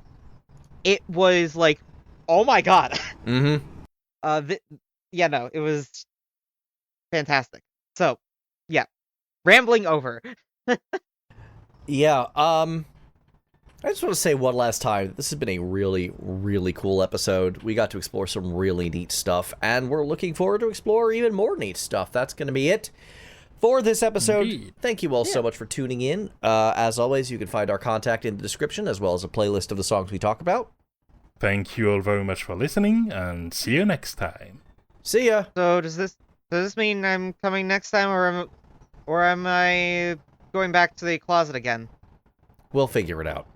it was like, oh my god. Mm-hmm. Yeah, no, it was fantastic. So, yeah, rambling over. Yeah, I just want to say one last time, this has been a really, really cool episode. We got to explore some really neat stuff, and we're looking forward to explore even more neat stuff. That's going to be it for this episode. Indeed. Thank you all so much for tuning in. As always, you can find our contact in the description, as well as a playlist of the songs we talk about. Thank you all very much for listening, and see you next time. See ya! So does this mean I'm coming next time, or am I going back to the closet again? We'll figure it out.